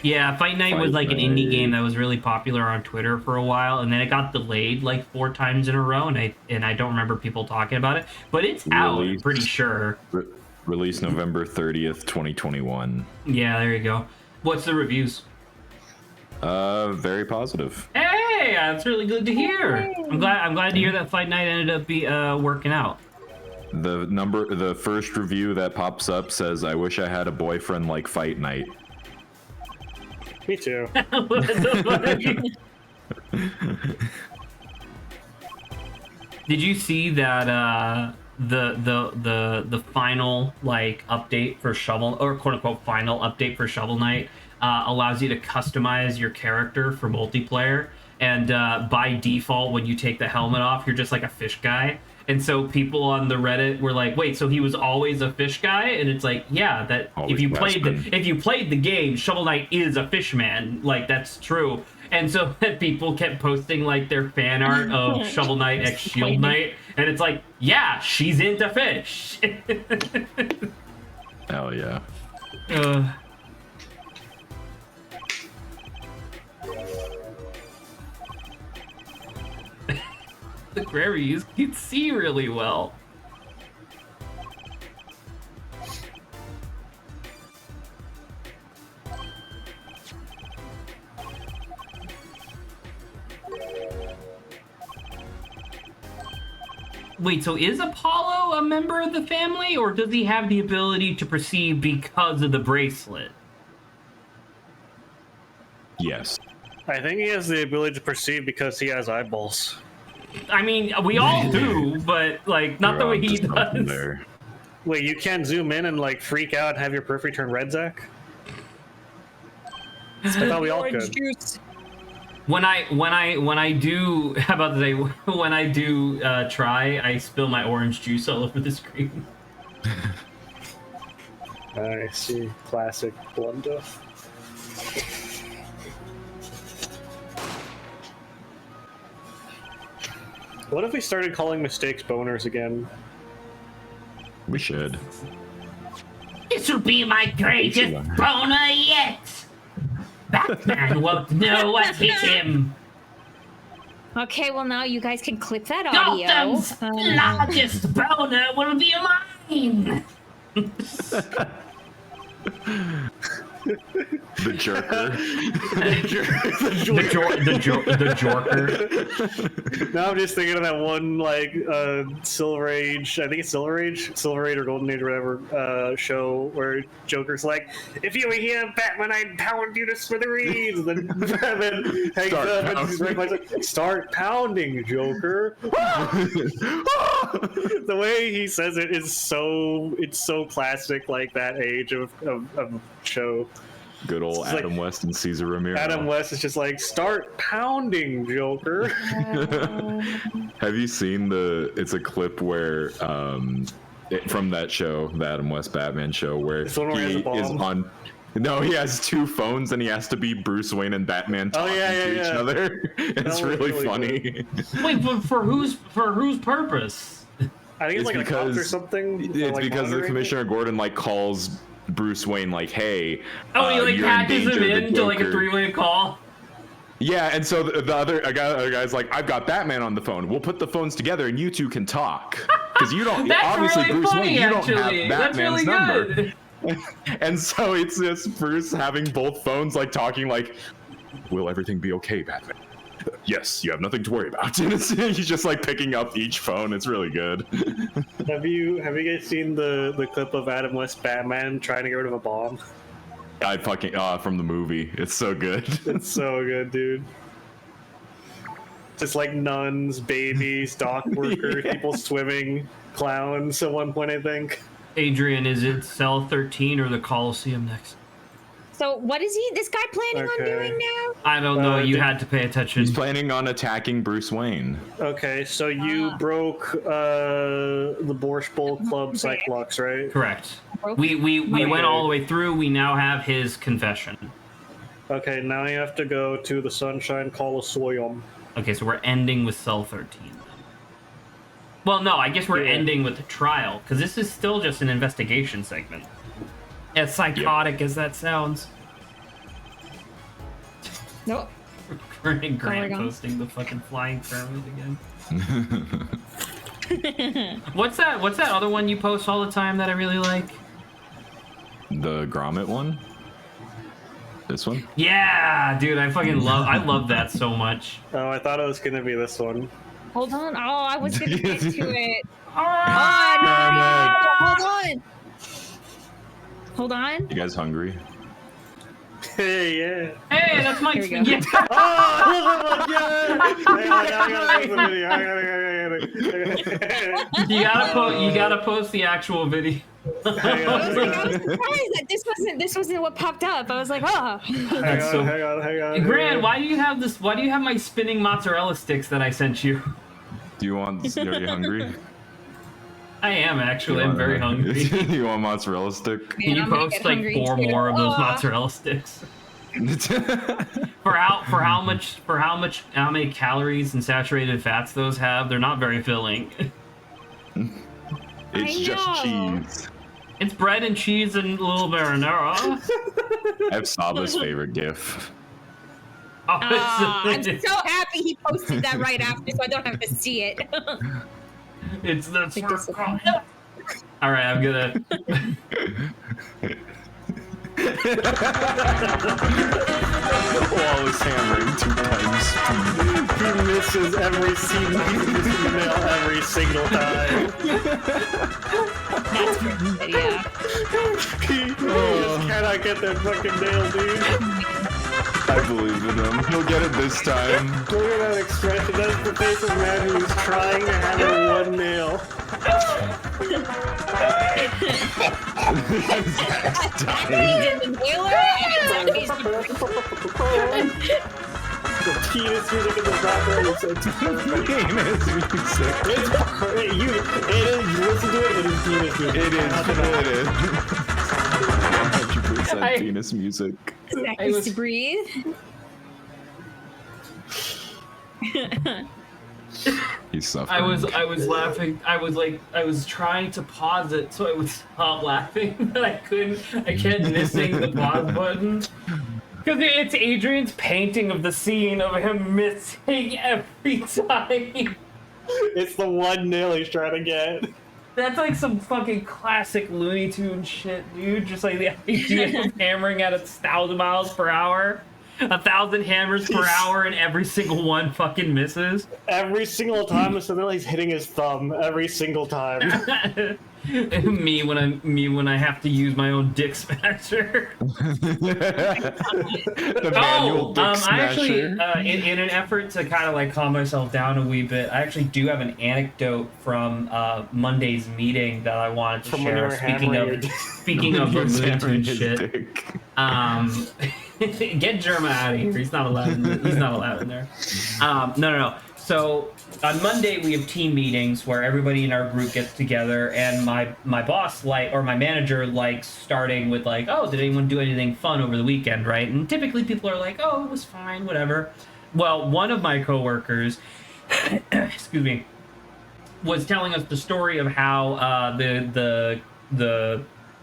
Yeah, Fight Night was Fight like an indie Night. game that was really popular on Twitter for a while, and then it got delayed like 4 times in a row, and I don't remember people talking about it. But it's out, I'm pretty sure. Release November 30th, 2021. Yeah, there you go. What's the reviews? Very positive. Hey, that's really good to hear. I'm glad to hear that Fight Night ended up working out. The first review that pops up says, "I wish I had a boyfriend like Fight Night." Me too. What the fuck? Did you see that the final like update for Shovel, or quote unquote final update for Shovel Knight, allows you to customize your character for multiplayer, and by default when you take the helmet off you're just like a fish guy, and so people on the Reddit were like, wait, so he was always a fish guy? And it's like, yeah, that Always if you played the game, Shovel Knight is a fish man, like that's true. And so people kept posting like their fan art of Shovel Knight x Shield Knight, and it's like, yeah, she's into fish. Hell yeah. The Grammys can see really well. Wait, so is Apollo a member of the family, or does he have the ability to perceive because of the bracelet? Yes. I think he has the ability to perceive because he has eyeballs. I mean, we all do, but like not the way he does. There. Wait, you can't zoom in and like freak out and have your periphery turn red, Zach? I thought we all could. When I do, how about to say, when I do try, I spill my orange juice all over the screen. I see. Classic blunder. What if we started calling mistakes boners again? We should. This will be my greatest boner yet. Batman won't know what hit him. Okay, well now you guys can clip that audio. Gotham's largest boner will be mine. The jerker. the jorker. Now I'm just thinking of that one like Silver Age, I think it's Silver Age or Golden Age or whatever show where Joker's like, if you were here, Batman, I'd pound you to smithereens. And then Batman hangs up and he's like, start pounding, Joker. The way he says it is so classic, like that age of show. Good old It's Adam like, West and Caesar Ramirez. Adam West is just like, start pounding, Joker. Have you seen it's a clip where from that show, the Adam West Batman show, where It's the one where he has a bomb? No, he has two phones and he has to be Bruce Wayne and Batman talking to each other. It's really funny. Wait, but for whose purpose? I think it's like a cop or something. It's like because the monitoring Commissioner Gordon like calls Bruce Wayne like, hey, Oh, he like you're patches him danger, the into like a Joker. 3-way call. Yeah, and so the other guy's like, I've got Batman on the phone. We'll put the phones together and you two can talk. Because you don't, That's obviously really Bruce funny, Wayne, you actually. don't have That's Batman's really number. good. And so it's just Bruce having both phones like talking like, will everything be okay, Batman? Yes, you have nothing to worry about. And he's just like picking up each phone. It's really good. Have you guys seen the clip of Adam West Batman trying to get rid of a bomb? I fucking from the movie. It's so good. It's so good, dude. Just like nuns, babies, dock workers, people swimming, clowns at one point, I think. Adrian, is it cell 13 or the Coliseum next? So what is this guy planning on doing now? I don't know. You had to pay attention. He's planning on attacking Bruce Wayne. Okay, so you broke the Borscht Bowl Club Cyclops, right? Correct. We went all the way through. We now have his confession. Okay, now you have to go to the Sunshine Coliseum. Okay, so we're ending with cell 13. Well, no, I guess we're ending with the trial, because this is still just an investigation segment. As psychotic as that sounds. Nope. Grant posting the fucking flying Kermit again. What's that other one you post all the time that I really like? The Grommet one? This one? Yeah, dude, I love that so much. Oh, I thought it was gonna be this one. Hold on. Oh, I was gonna get to it. Oh, Hold on. Hold on. You guys hungry? Hey, yeah. Hey, that's my. Here we go. Yeah. Oh, You gotta post the actual video. I was surprised that this wasn't what popped up. I was like, oh. Hang on. Grant, why do you have this? Why do you have my spinning mozzarella sticks that I sent you? Are you hungry? I am actually. I'm very hungry. You want mozzarella stick? Can you post like 4 more of those mozzarella sticks? For how many calories and saturated fats those have? They're not very filling. It's just cheese. It's bread and cheese and a little marinara. I have Saba's favorite gif. I'm so happy he posted that right after, so I don't have to see it. It's the circle. All right, I'm gonna. Wallace hammering 2 times speed. He misses every scene. He misses the nail every single time. That's pretty good, yeah. He just cannot get that fucking nail, dude. I believe in him. He'll get it this time. Look at that expression. That's the face of a man who's trying to hammer one nail. The penis music in the background is so Penis music. It's perfect. You listen to it, it is penis music. It is. 100% penis music. Seconds to breathe. He's suffering. I was laughing. I was trying to pause it so I would stop laughing, but I couldn't. I kept missing the pause button. Because it's Adrian's painting of the scene of him missing every time. It's the one nail he's trying to get. That's like some fucking classic Looney Tunes shit, dude. Just like the idea of hammering at 1,000 miles per hour. 1,000 hammers per hour and every single one fucking misses. Every single time, so he's hitting his thumb. Every single time. me when I have to use my own dick smasher. The manual dick smasher. I actually, in an effort to kind of like calm myself down a wee bit, I actually do have an anecdote from Monday's meeting that I wanted to share. Speaking of Looney Tunes shit. Get Germa out of here. He's not allowed in there. No. So on Monday we have team meetings where everybody in our group gets together, and my boss or my manager likes starting with like, oh, did anyone do anything fun over the weekend, right? And typically people are like, oh, it was fine, whatever. Well, one of my coworkers, excuse me, was telling us the story of how the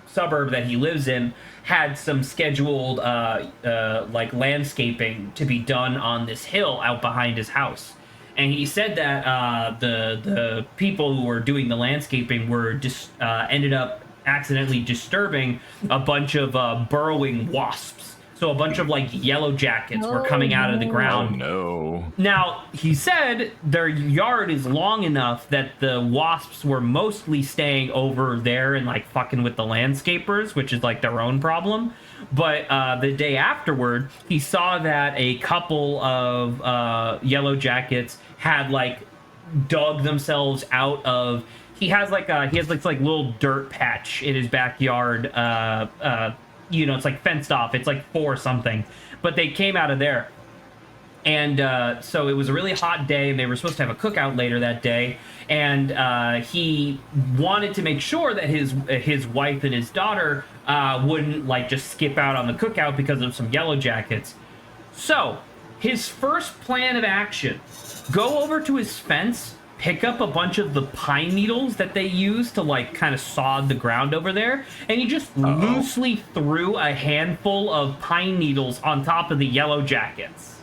suburb that he lives in had some scheduled like landscaping to be done on this hill out behind his house. And he said that the people who were doing the landscaping were ended up accidentally disturbing a bunch of burrowing wasps. So a bunch of like yellow jackets were coming out of the ground. Oh no. Now, he said their yard is long enough that the wasps were mostly staying over there and like fucking with the landscapers, which is like their own problem. But the day afterward, he saw that a couple of yellow jackets had like dug themselves out of he has this like little dirt patch in his backyard. It's like fenced off. It's like 4 something, but they came out of there. And so it was a really hot day, and they were supposed to have a cookout later that day. And he wanted to make sure that his wife and his daughter wouldn't like just skip out on the cookout because of some yellow jackets. So his first plan of action: go over to his fence, pick up a bunch of the pine needles that they use to like kind of sod the ground over there, and he just loosely threw a handful of pine needles on top of the yellow jackets.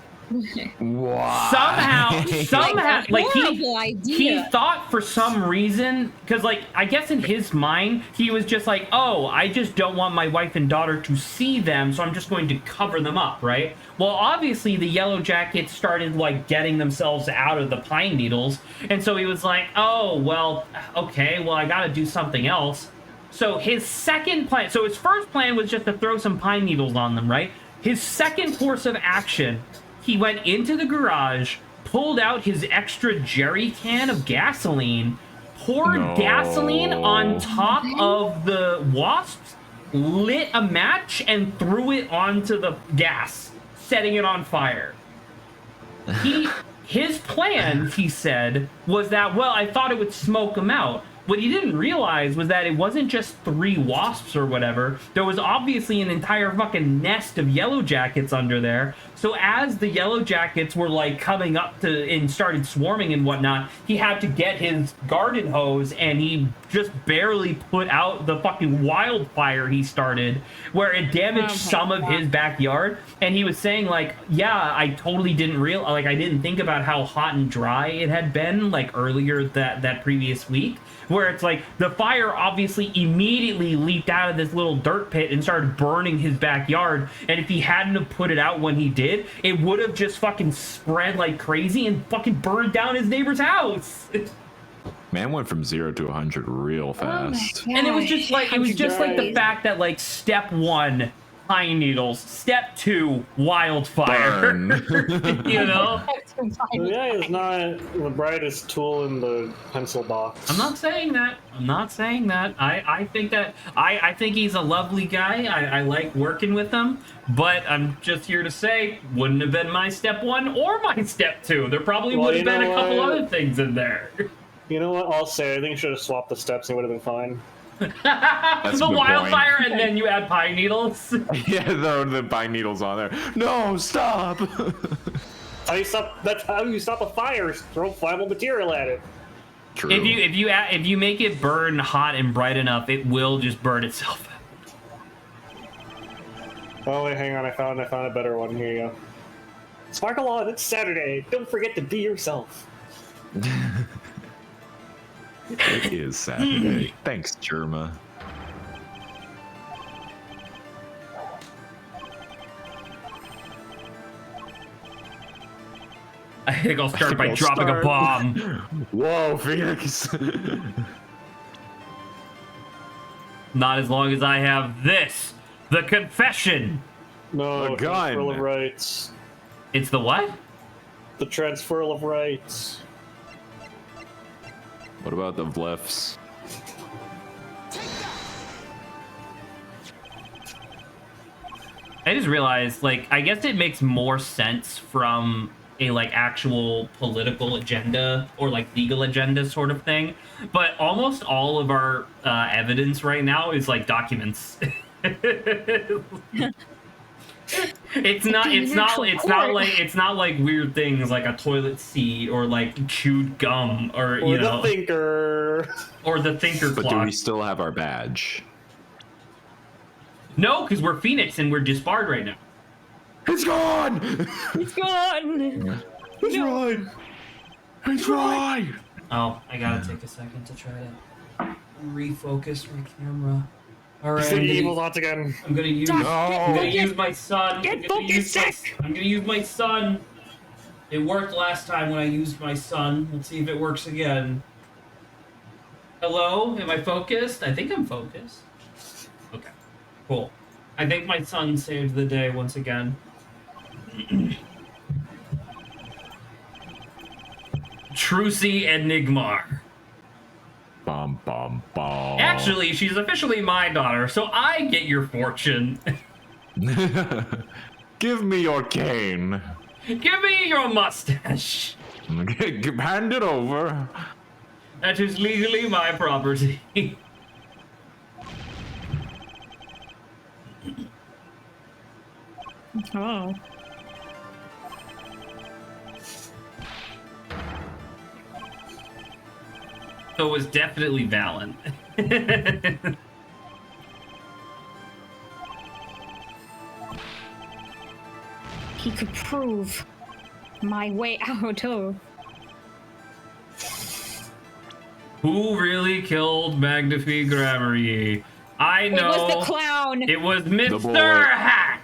Wow. Somehow, like he idea. thought for some reason, because like I guess in his mind he was just like, oh, I just don't want my wife and daughter to see them, so I'm just going to cover them up, right? Well, obviously the yellow jackets started like getting themselves out of the pine needles, and so he was like, oh well, okay, well I gotta do something else. So his second plan, so his first plan was just to throw some pine needles on them, right? His second course of action: he went into the garage, pulled out his extra jerry can of gasoline, poured gasoline on top of the wasps, lit a match, and threw it onto the gas, setting it on fire. His plan, he said, was that, well, I thought it would smoke him out. What he didn't realize was that it wasn't just 3 wasps or whatever. There was obviously an entire fucking nest of yellow jackets under there. So as the yellow jackets were like coming up to and started swarming and whatnot, he had to get his garden hose, and he just barely put out the fucking wildfire he started, where it damaged some of his backyard. And he was saying like, yeah, I totally didn't I didn't think about how hot and dry it had been like earlier that previous week, where it's like the fire obviously immediately leaped out of this little dirt pit and started burning his backyard. And if he hadn't have put it out when he did, it would have just fucking spread like crazy and fucking burned down his neighbor's house. Man went from 0 to 100 real fast. And it was just like the fact that like step 1, pine needles, step 2, wildfire. You know? Yeah, is not the brightest tool in the pencil box. I'm not saying that. I think he's a lovely guy. I like working with him, but I'm just here to say, wouldn't have been my step 1 or my step 2. There probably would have been a couple other things in there. You know what? I'll say I think you should have swapped the steps and it would have been fine. The wildfire, and then you add pine needles. Yeah, the pine needles on there. No, stop. That's how you stop a fire. Throw flammable material at it. True. If you make it burn hot and bright enough, it will just burn itself out. Oh wait, hang on. I found a better one. Here you go. Sparkle on! It's Saturday. Don't forget to be yourself. It is Saturday. Thanks, Germa. I think I'll start by dropping a bomb. Whoa, Phoenix. Not as long as I have this. The confession. No, A gun. transferal of rights. It's the what? The transferal of rights. What about the lefts? I just realized, like, I guess it makes more sense from a, like, actual political agenda or, like, legal agenda sort of thing. But almost all of our evidence right now is, like, documents. It's not like weird things like a toilet seat or like chewed gum or you know, the thinker or the thinker But clock. do we still have our badge? No, because we're Phoenix and we're disbarred right now. It's gone. It's gone. It's right. It's right. Oh, I gotta take a second to try to refocus my camera. All right, the evil thoughts again. I'm gonna use my son. Get focused, I'm gonna use my son. It worked last time when I used my son. Let's see if it works again. Hello? Am I focused? I think I'm focused. Okay. Cool. I think my son saved the day once again. Trucy and Nigmar. Bum, bum, bum. Actually, she's officially my daughter, so I get your fortune. Give me your cane. Give me your mustache. Hand it over. That is legally my property. Oh. So it was definitely Valen. He could prove my way out of. Who really killed Magnifique Grammary? I know. It was the clown. It was boy. Mr. Hat.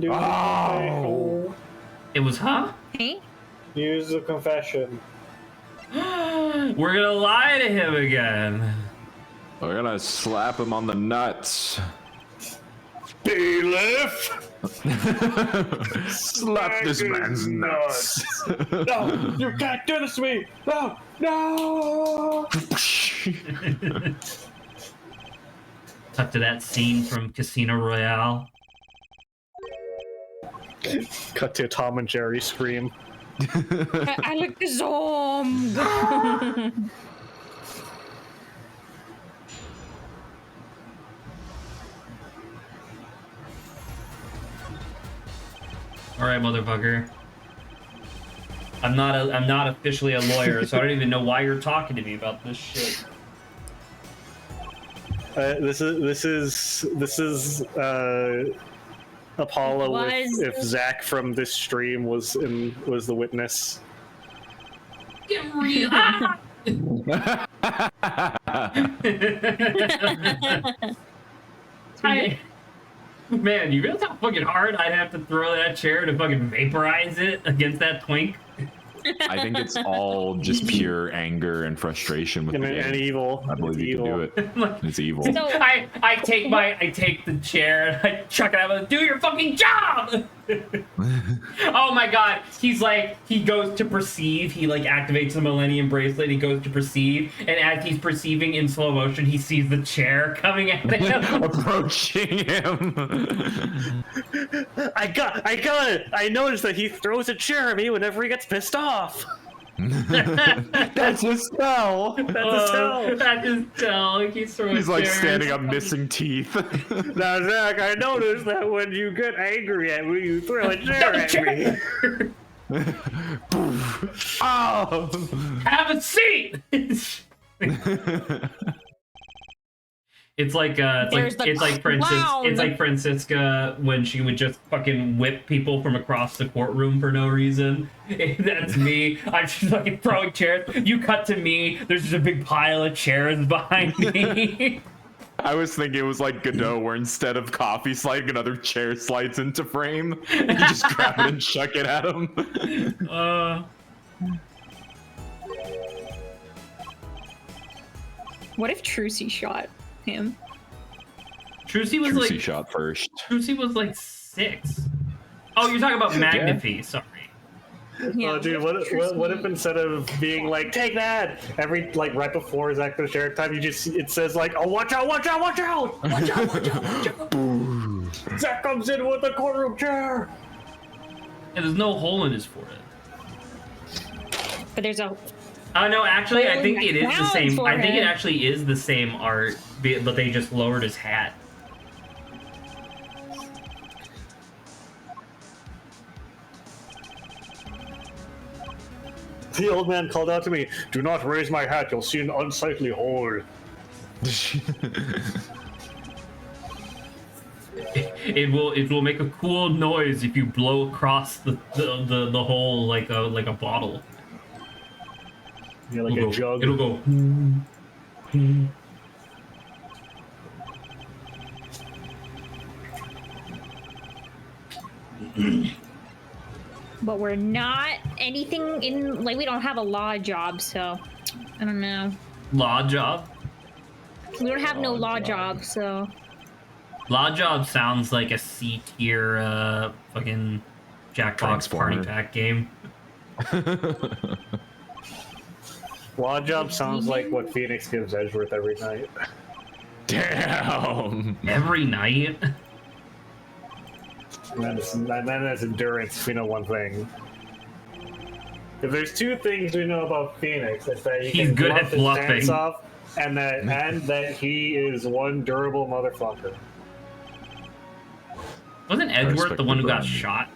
Oh. It was, huh? Hey? Use the confession. We're gonna lie to him again. We're gonna slap him on the nuts. Bailiff! Slap this man's nuts. No, you can't do this to me! No! No! Cut to that scene from Casino Royale. Cut to Tom and Jerry scream. I like the zombie. All right, motherfucker. I'm not officially a lawyer, so I don't even know why you're talking to me about this shit. This is Apollo if Zach from this stream was the witness. Get real. Ah! Man, you realize how fucking hard I'd have to throw that chair to fucking vaporize it against that twink? I think it's all just pure anger and frustration with the game. And evil. I believe you can do it. It's evil. So, I take the chair and I chuck it out and do your fucking job. Oh my god, he goes to perceive, he like activates the Millennium Bracelet, he goes to perceive, and as he's perceiving in slow motion, he sees the chair coming at him. Approaching him. I got it! I noticed that he throws a chair at me whenever he gets pissed off! That's his spell. That's his tell. He's like standing up missing teeth. Now, Zach, I noticed that when you get angry at me, you throw a chair at me. Oh! Have a seat. It's like Francisca when she would just fucking whip people from across the courtroom for no reason. That's me. I'm just fucking throwing chairs. You cut to me. There's just a big pile of chairs behind me. I was thinking it was like Godot, where instead of coffee sliding, another chair slides into frame. You just grab it and chuck it at him. what if Trucy shot him? Trucy was Trucy shot first. Trucy was like 6. Oh, you're talking about Magnifi. Sorry. Yeah, Oh, dude, what if instead of being like, take that, every, like, right before his active share time, it says, like, oh, watch out, watch out, watch out! Watch out, watch out, watch out! Zach comes in with a courtroom chair! And there's no hole in his forehead. But there's a... Oh, no, actually, I think Holy it is the clown's same. I think forehead. it actually is the same art, but they just lowered his hat. The old man called out to me, do not raise my hat, you'll see an unsightly hole. It will make a cool noise if you blow across the hole like a bottle. Yeah, like a jug. It'll go. But we're not anything in... Like, we don't have a law job, so... I don't know. Law job? We don't have no law job, so... Law job sounds like a C tier fucking Jackbox party Transformer. pack game. Law job sounds like what Phoenix gives Edgeworth every night. Damn. Every night. And then that's endurance, if we know one thing. If there's two things we know about Phoenix, it's that He's good at his bluffing. pants off, and that he is one durable motherfucker. Wasn't Edgeworth respect the one the who got brand. shot?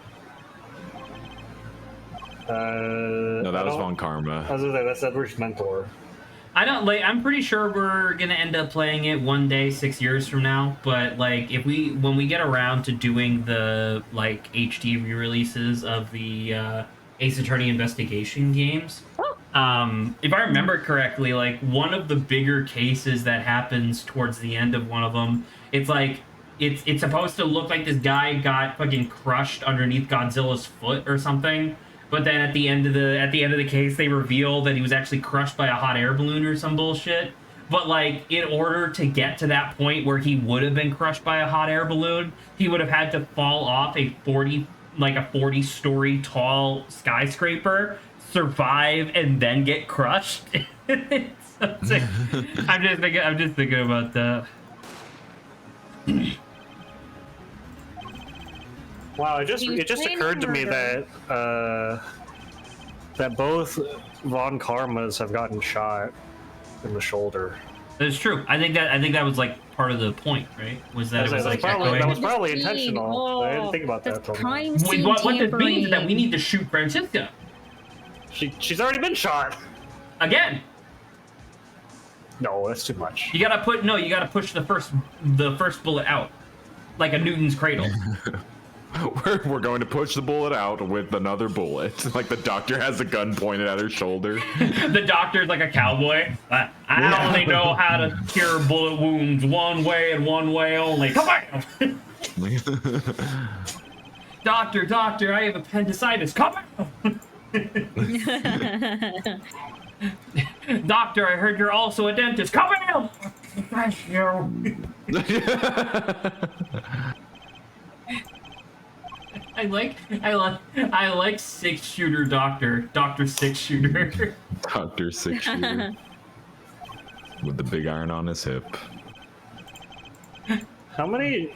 No, that was Von I Karma. was gonna say, that's Edward's mentor. I don't like. I'm pretty sure we're gonna end up playing it one day, 6 years from now. But like, when we get around to doing the like HD re-releases of the Ace Attorney investigation games, if I remember correctly, like one of the bigger cases that happens towards the end of one of them, it's like it's supposed to look like this guy got fucking crushed underneath Godzilla's foot or something. But then at the end of the case, they reveal that he was actually crushed by a hot air balloon or some bullshit. But like, in order to get to that point where he would have been crushed by a hot air balloon, he would have had to fall off a 40-story tall skyscraper, survive, and then get crushed. I'm just thinking about that. Wow, it just He was occurred to me planning that both Von Karmas have gotten shot in the shoulder. That's true. I think that was like part of the point, right? Was that it was like that was echoing? probably intentional. I didn't think about that. That's till now. crime Wait, scene what this tampering. means is that we need to shoot Francisca She's already been shot. again. No, that's too much. You gotta push the first bullet out, like a Newton's cradle. We're going to push the bullet out with another bullet. Like the doctor has a gun pointed at her shoulder. The doctor's like a cowboy. I only know how to cure bullet wounds one way and one way only. Come on, doctor, I have appendicitis. Come on. Doctor, I heard you're also a dentist. Come on. Thank you. I like 6-shooter Doctor 6-shooter. Doctor 6-shooter. With the big iron on his hip. How many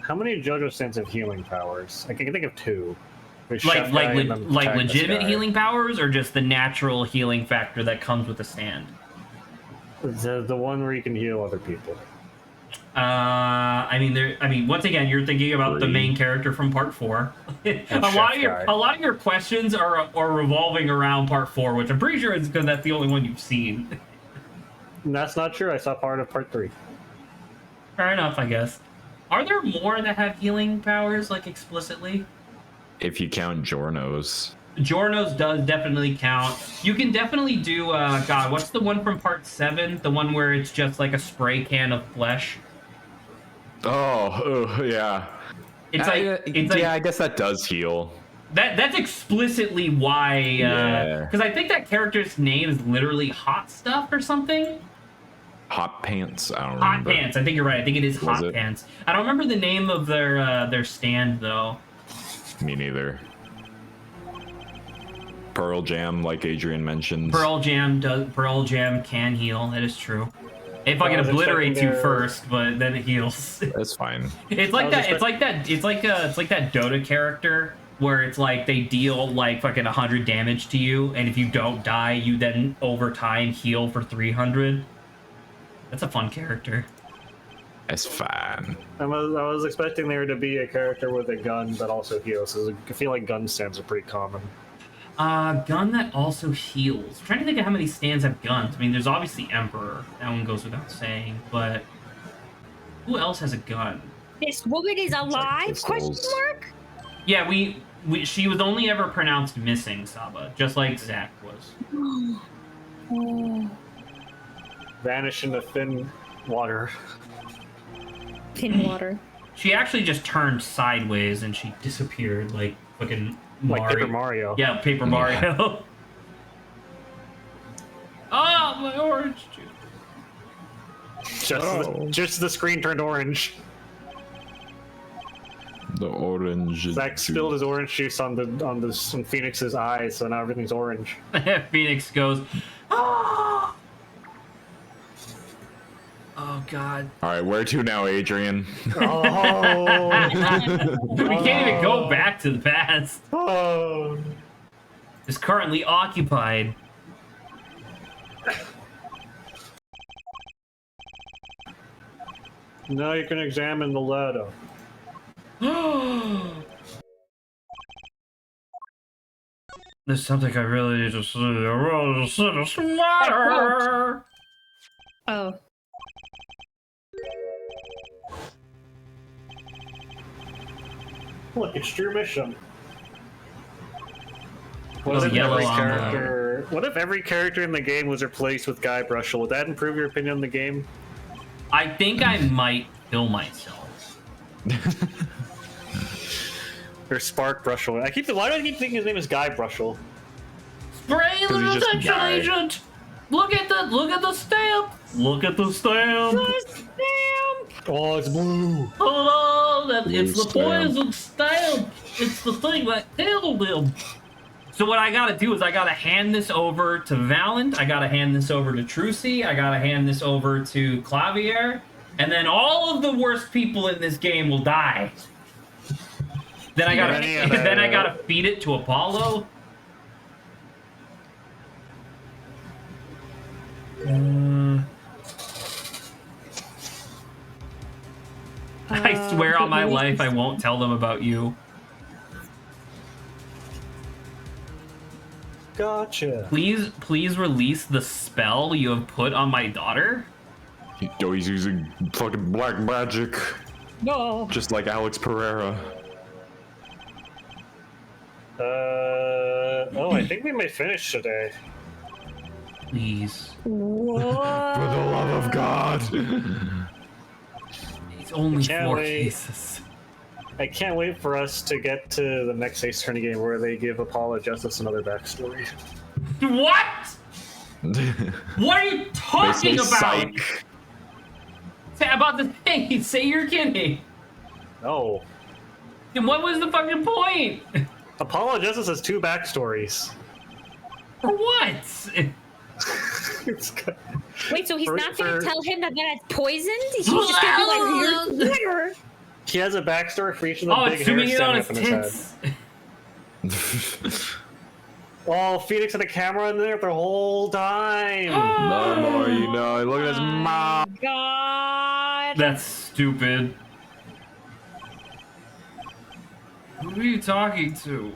JoJo stands have healing powers? I can think of two. There's like Chef Guy and then Magnus legitimate Guy. healing powers, or just the natural healing factor that comes with the stand. The one where you can heal other people. I mean, once again, you're thinking about the main character from Part 4. a lot of your questions are revolving around Part 4, which I'm pretty sure is because that's the only one you've seen. And that's not true. I saw part of Part 3. Fair enough, I guess. Are there more that have healing powers, like explicitly? If you count Jorno's. Jorno's does definitely count. You can definitely do, God, what's the one from Part 7? The one where it's just like a spray can of flesh? Oh, yeah. It's like I guess that does heal. That's explicitly why, Yeah. because I think that character's name is literally Hot Stuff or something. Hot Pants. I don't Hot remember. Pants. I think you're right. I think it is Was Hot it? Pants. I don't remember the name of their stand though. Me neither. Pearl Jam, like Adrian mentioned. Pearl Jam can heal. That is true. It fucking was obliterates you expecting their- first, but then it heals. That's fine. It's like that. It's like that. It's like that Dota character where it's like they deal like fucking 100 damage to you, and if you don't die, you then over time heal for 300. That's a fun character. It's fine. I was expecting there to be a character with a gun that also heals. I feel like gun stands are pretty common. Gun that also heals. I'm trying to think of how many stands have guns. I mean, there's obviously Emperor. That one goes without saying. But who else has a gun? This woman is alive? pistols. Question mark? Yeah, she was only ever pronounced missing, Saba, just like Zack was. Oh, Vanish into thin water. thin water. She actually just turned sideways and she disappeared like fucking Mario. Like Paper Mario. Yeah, Paper Mario. Oh, my orange juice. Just the screen turned orange. The orange. Zach spilled his orange juice on Phoenix's eyes, so now everything's orange. Phoenix goes, ah! God. All right, where to now, Adrian? Oh. We can't even go back to the past. Oh. It's currently occupied. Now you can examine the ladder. There's something I really need to see. I really see this matter. Oh. Look, it's your mission. Oh, What if, yellow every envelope. character, what if every character in the game was replaced with Guy Brushel? Would that improve your opinion on the game? I think I might kill myself. Or Spark Brushel? Why do I keep thinking his name is Guy Brushel? Spray he's little just attention Guy. agent. Look at the stamp. Look at the stamp. Oh, it's blue. Oh, it's the Blue stamp. poison stamp. It's the thing that killed him. So what I gotta do is I gotta hand this over to Valent, I gotta hand this over to Trucy, I gotta hand this over to Clavier, and then all of the worst people in this game will die. Then I gotta then I gotta feed it to Apollo. I swear on my life I won't tell them about you. Gotcha. Please release the spell you have put on my daughter. Yo, he's using fucking black magic, No. just like Alex Pereira. Oh, I think we may finish today. Please. For the love of God. It's only Can't 4 wait. cases. I can't wait for us to get to the next Ace Attorney game where they give Apollo Justice another backstory. What? What are you talking about? Psych. Say about the thing. Say you're kidding. No. Then what was the fucking point? Apollo Justice has 2 backstories. For what? It's good. Wait, so he's For- not gonna for- tell him that that's poisoned? He's just gonna be like, "Here." He has a backstory for each of the Oh, big it's zooming hairs in on standing up his in his head. tits. Oh, Phoenix had a camera in there the whole time. No more, you know. Look at his mouth. God. That's stupid. Who are you talking to?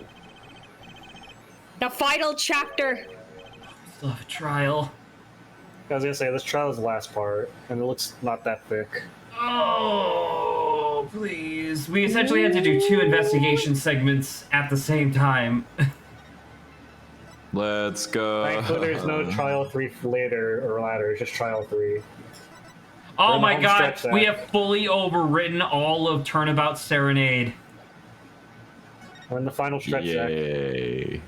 The final chapter. Still have a trial. I was gonna say, this trial is the last part, and it looks not that thick. Oh, please. We essentially had to do 2 investigation segments at the same time. Let's go. Thankfully, there's no trial 3 later or latter. It's just trial 3. Oh We're my in the home god, stretch we now. have fully overwritten all of Turnabout Serenade. We're in the final stretch, Zach. Yay.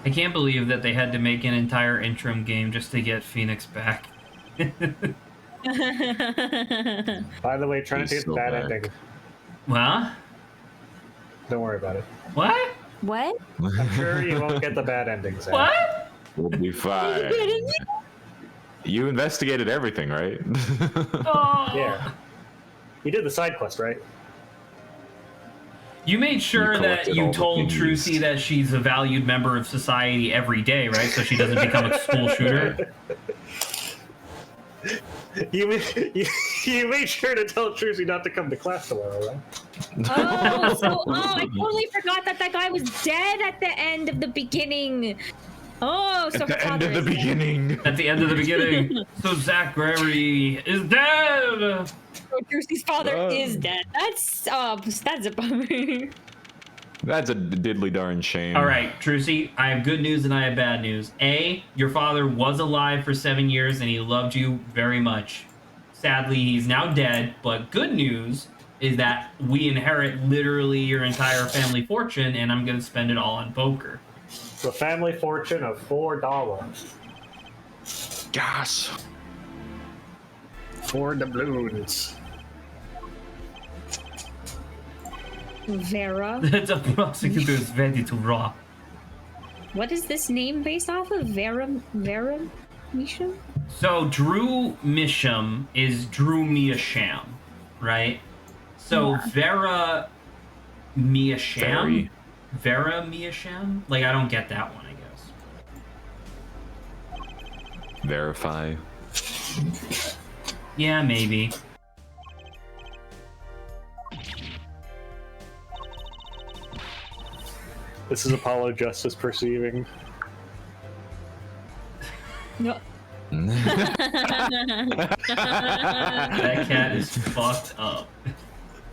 I can't believe that they had to make an entire interim game just to get Phoenix back. By the way, trying He's to get still that back. ending. What? Don't worry about it. What? What? I'm sure you won't get the bad ending, Zach. What? We'll be fine. You investigated everything, right? Oh. Yeah. You did the side quest, right? You made sure You that collected you all the told things. Trucy that she's a valued member of society every day, right? So she doesn't become a school shooter. You made sure to tell Trucy not to come to class tomorrow, right? I totally forgot that guy was dead at the end of the beginning. Oh, so At the end of the beginning. At the end of the beginning. So Zach Gregory is dead! So Trucy's father is dead. That's a bummer. That's a diddly darn shame. Alright, Trucy, I have good news and I have bad news. A, your father was alive for 7 years and he loved you very much. Sadly, he's now dead, but good news is that we inherit literally your entire family fortune and I'm gonna spend it all on poker. The family fortune of $4. Gosh. For the balloons. Vera. The prosecutor is ready to rock. What is this name based off of? Vera Misham? So Drew Misham is Drew Miasham, right? So Yeah. Vera Miasham? Very. Vera Miasham? Like, I don't get that one, I guess. Verify. Yeah, maybe. This is Apollo Justice perceiving. No. That cat is fucked up.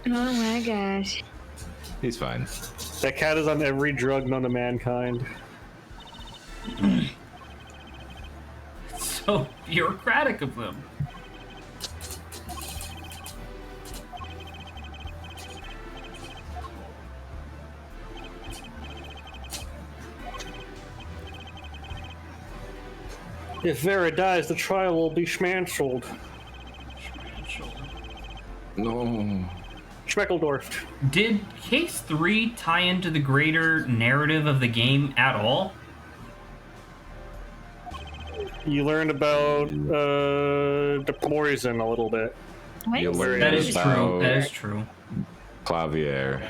Oh my gosh. He's fine. That cat is on every drug known to mankind. So bureaucratic of them. If Vera dies, the trial will be schmantled. No. Schmeckledorfed. Did Case 3 tie into the greater narrative of the game at all? You learned about the poison a little bit. What You is learn That this? is true. about- That is true. Clavier.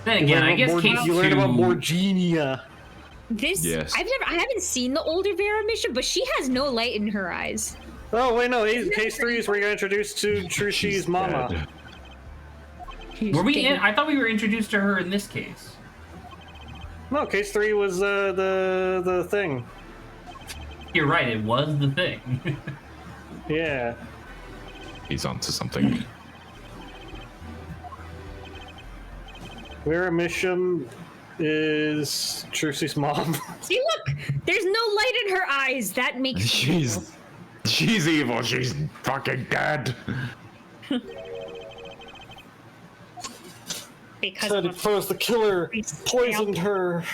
Then again, I guess Case 2... You learned about Morginia. This Yes. I haven't seen the older Vera Mission, but she has no light in her eyes. Oh wait, no. Case 3 is where you got introduced to Trushi's mama. Dead. Were we in? I thought we were introduced to her in this case. No, Case 3 was the thing. You're right, it was the thing. Yeah. He's onto something. Vera Misham is Trushi's mom. See, look, there's no light in her eyes. That makes She's evil. She's fucking dead. because Said of at first the killer poisoned her.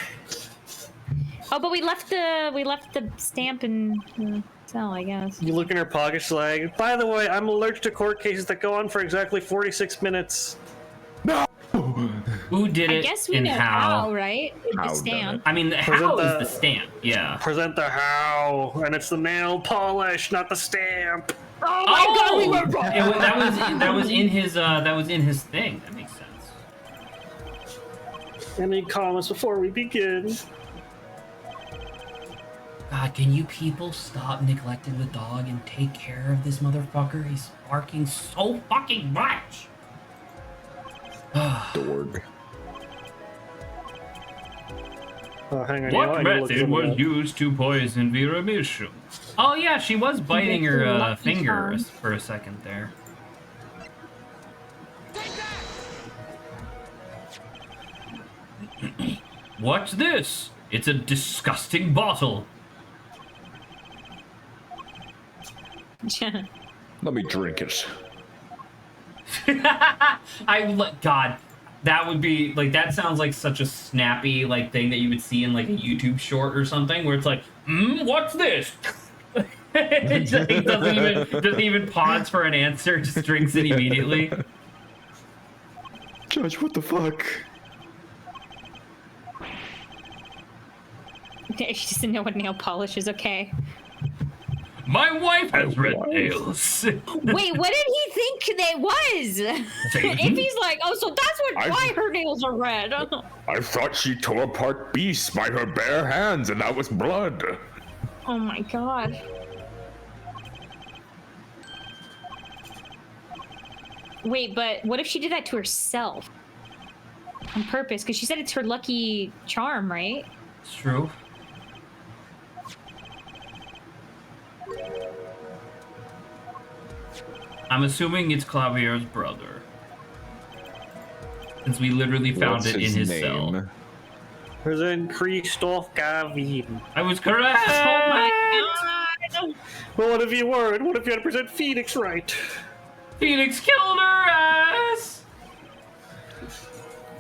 Oh, but we left the stamp in the cell, I guess. You look in her pocket, she's like, by the way, I'm allergic to court cases that go on for exactly 46 minutes. Who did I it guess we and know how? how, right? With How the done stamp. I mean, the Present how is the- the stamp, yeah. Present the how, and it's the nail polish, not the stamp. Oh my god, we were wrong! That was in his thing. That makes sense. Any comments before we begin? God, can you people stop neglecting the dog and take care of this motherfucker? He's barking so fucking much. Dorg. Oh, hang on. What I need to look method something was up. used to poison Vera Misham? Oh yeah, she was biting her Lucky finger charm. for a second there. What's this? It's a disgusting bottle. Let me drink it. God, that would be like, that sounds like such a snappy like thing that you would see in like a YouTube short or something where it's like, what's this? It just, he doesn't even pause for an answer, just drinks it immediately. Judge, what the fuck? She doesn't know what nail polish is, okay. My wife has red wife. nails. Wait, what did he think they was? If he's like, oh, so that's why her nails are red. I thought she tore apart beasts by her bare hands, and that was blood. Oh my god. Wait, but what if she did that to herself? On purpose? Because she said it's her lucky charm, right? It's true. I'm assuming it's Clavier's brother. Since we literally found it in his cell. Present Christoph Gavin. I was correct! Oh my god! Well, what if you weren't? What if you had to present Phoenix right? Phoenix killed her ass!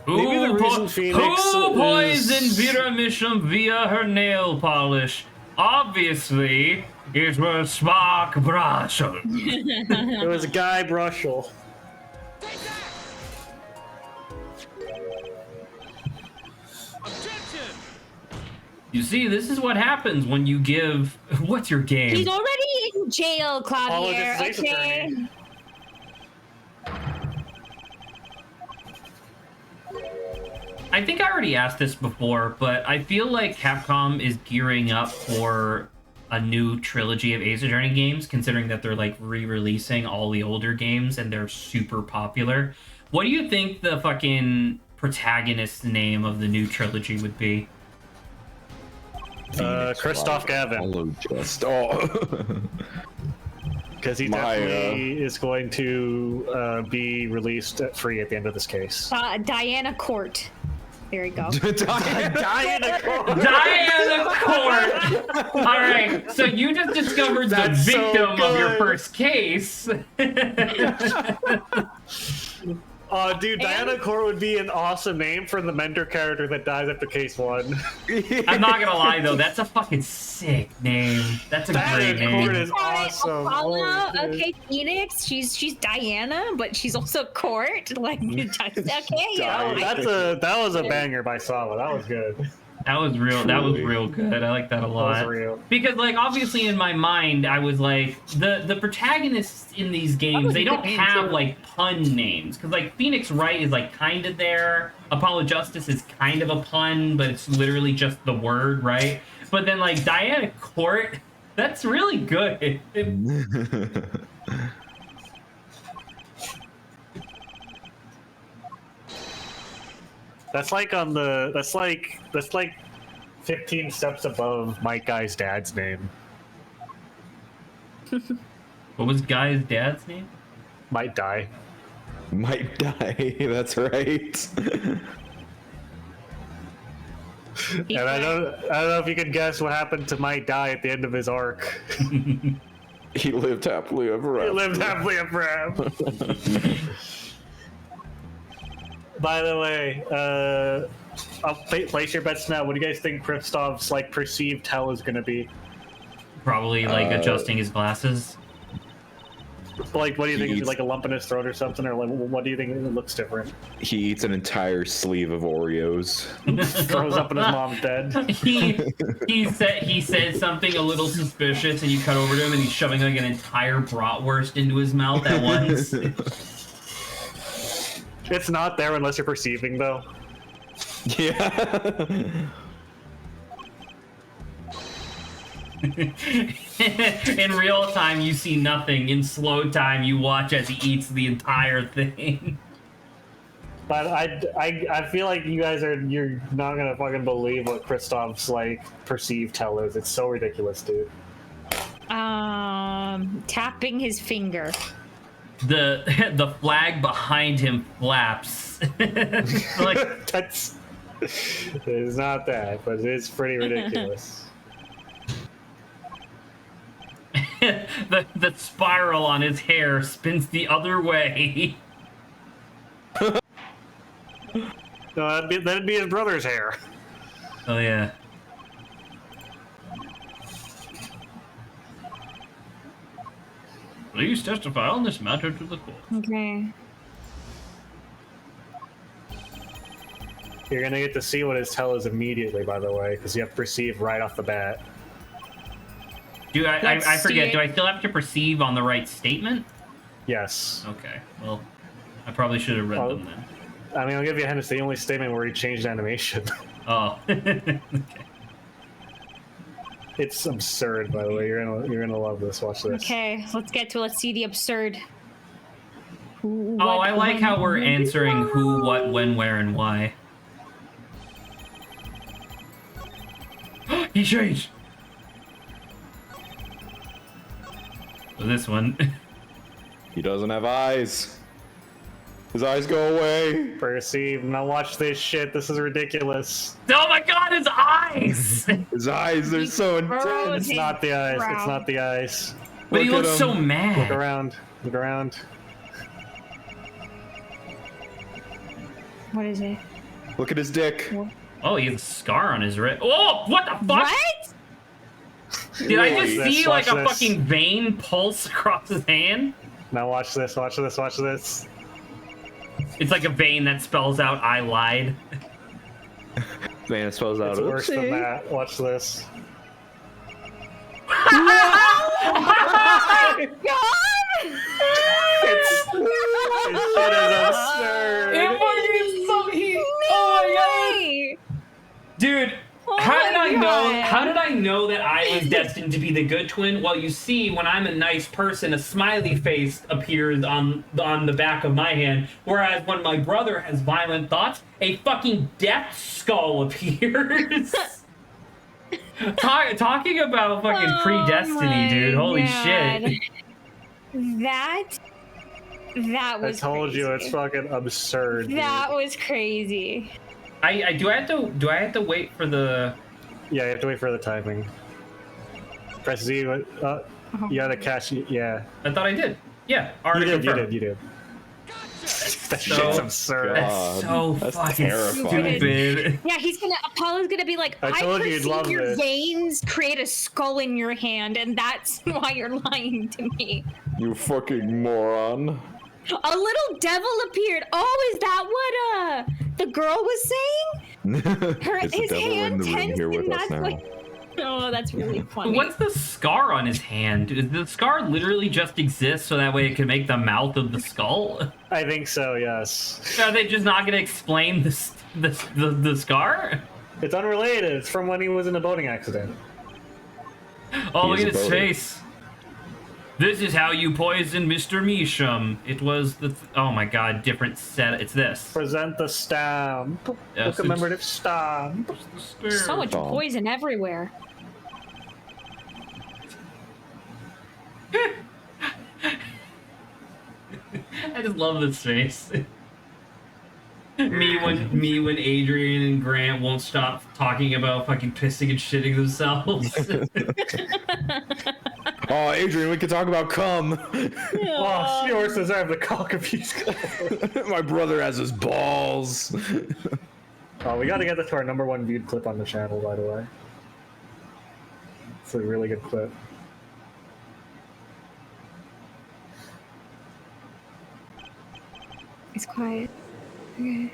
Maybe the reason Phoenix who poisoned is- Vera Misham via her nail polish? Obviously, it was Spark Brussel. It was Guy Brushel. You see, this is what happens when you give. What's your game? He's already in jail, Clavier. just his Okay. attorney. I think I already asked this before, but I feel like Capcom is gearing up for a new trilogy of Ace Attorney games, considering that they're like re-releasing all the older games and they're super popular. What do you think the fucking protagonist's name of the new trilogy would be? Christoph Gavin. Because he definitely is going to be released free at the end of this case. Diana Court. There you go. Diana Court. Diana Court! Alright, so you just discovered the victim of your first case. Dude, Diana Court would be an awesome name for the mentor character that dies after case 1. I'm not gonna lie though, that's a fucking sick name. That's a great Diana Court name. is awesome. Apollo, okay, Phoenix. She's Diana, but she's also Court. Like, okay, yeah. That was a banger by Sawa. That was good. That was real. That was real good. I like that a lot. That was real. Because, like, obviously in my mind, I was like, the protagonists in these games, they don't have like pun names. Because like Phoenix Wright is like kind of there. Apollo Justice is kind of a pun, but it's literally just the word, right? But then like Diana Court, that's really good. That's like 15 steps above Mike Guy's dad's name. What was Guy's dad's name? Might die. Might die. That's right. And I don't know if you can guess what happened to Might Die at the end of his arc. He lived happily ever after. He lived happily ever after. By the way, I'll place your bets now. What do you guys think Kristoff's like perceived hell is gonna be? Probably like adjusting his glasses. Like, what do you think? Is it like a lump in his throat or something, or like, what do you think it looks different? He eats an entire sleeve of Oreos. Throws up in his mom's bed. He said something a little suspicious, and you cut over to him, and he's shoving like an entire bratwurst into his mouth at once. It's not there unless you're perceiving, though. Yeah. In real time, you see nothing. In slow time, you watch as he eats the entire thing. But I feel like you're not gonna fucking believe what Kristoff's like perceived hell is. It's so ridiculous, dude. Tapping his finger. The flag behind him flaps. Like That's it's not that, but it's pretty ridiculous. the spiral on his hair spins the other way. No, that'd be his brother's hair. Oh yeah. Please testify on this matter to the court. Okay. You're gonna get to see what his hell is immediately, by the way, because you have to perceive right off the bat. Do I Let's forget, see do it. I still have to perceive on the right statement? Yes. Okay, well, I probably should have read Oh. them then. I mean, I'll give you a hint. It's the only statement where he changed animation. Oh. Okay. It's absurd, by the way. You're gonna love this. Watch this. Okay, let's see the absurd. Oh, I like how we're answering who, what, when, where, and why. He changed! So this one. He doesn't have eyes. His eyes go away. Perceive. Now watch this shit. This is ridiculous. Oh my god, his eyes! His eyes, they're so intense. It's not the eyes. It's not the eyes. But he Look at looks so him. mad. Look around. Look around. What is it? Look at his dick. Oh, he has a scar on his wrist. Oh, what the fuck? What? Did I just Watch this, see like watch a this. fucking vein pulse across his hand? Now watch this. Watch this. Watch this. It's like a vein that spells out "I lied." Man, spells out. It's worse than that. Watch this. Oh my god! This shit is absurd. It fucking so he. Oh my god, dude. How did I know? How did I know that I was destined to be the good twin? Well, you see, when I'm a nice person, a smiley face appears on the back of my hand, whereas when my brother has violent thoughts, a fucking death skull appears. Talking about fucking predestiny, dude. Holy shit. That was. I told you it's fucking absurd. That was crazy. Do I have to wait for the? Yeah, you have to wait for the timing. Press Z. You gotta catch. Yeah. I thought I did. Yeah, already confirmed. You did. That So- shit's absurd. That's so That's fucking terrifying. stupid. Yeah, Apollo's gonna be like, I told you you'd perceive love your this. veins create a skull in your hand, and that's why you're lying to me. You fucking moron. A little devil appeared. Oh, is that what the girl was saying? It's the His devil in hand the room tensed, here with and us that's now. why. Oh, that's really funny. What's the scar on his hand? Does the scar literally just exist so that way it can make the mouth of the skull? I think so. Yes. Are they just not going to explain the scar? It's unrelated. It's from when he was in a boating accident. Oh, He look is at a his boater. face. This is how you poison Mr. Measham. It was the... oh my god, different set. It's this. Present the stamp. Yes, The commemorative stamp. So much Oh. poison everywhere. I just love this face. me when Adrian and Grant won't stop talking about fucking pissing and shitting themselves. Oh, Adrian, we could talk about cum. Oh, yours says I have the cock abuse. My brother has his balls. Oh, we gotta get this to our #1 viewed clip on the channel, by the way. It's a really good clip. It's quiet. Okay.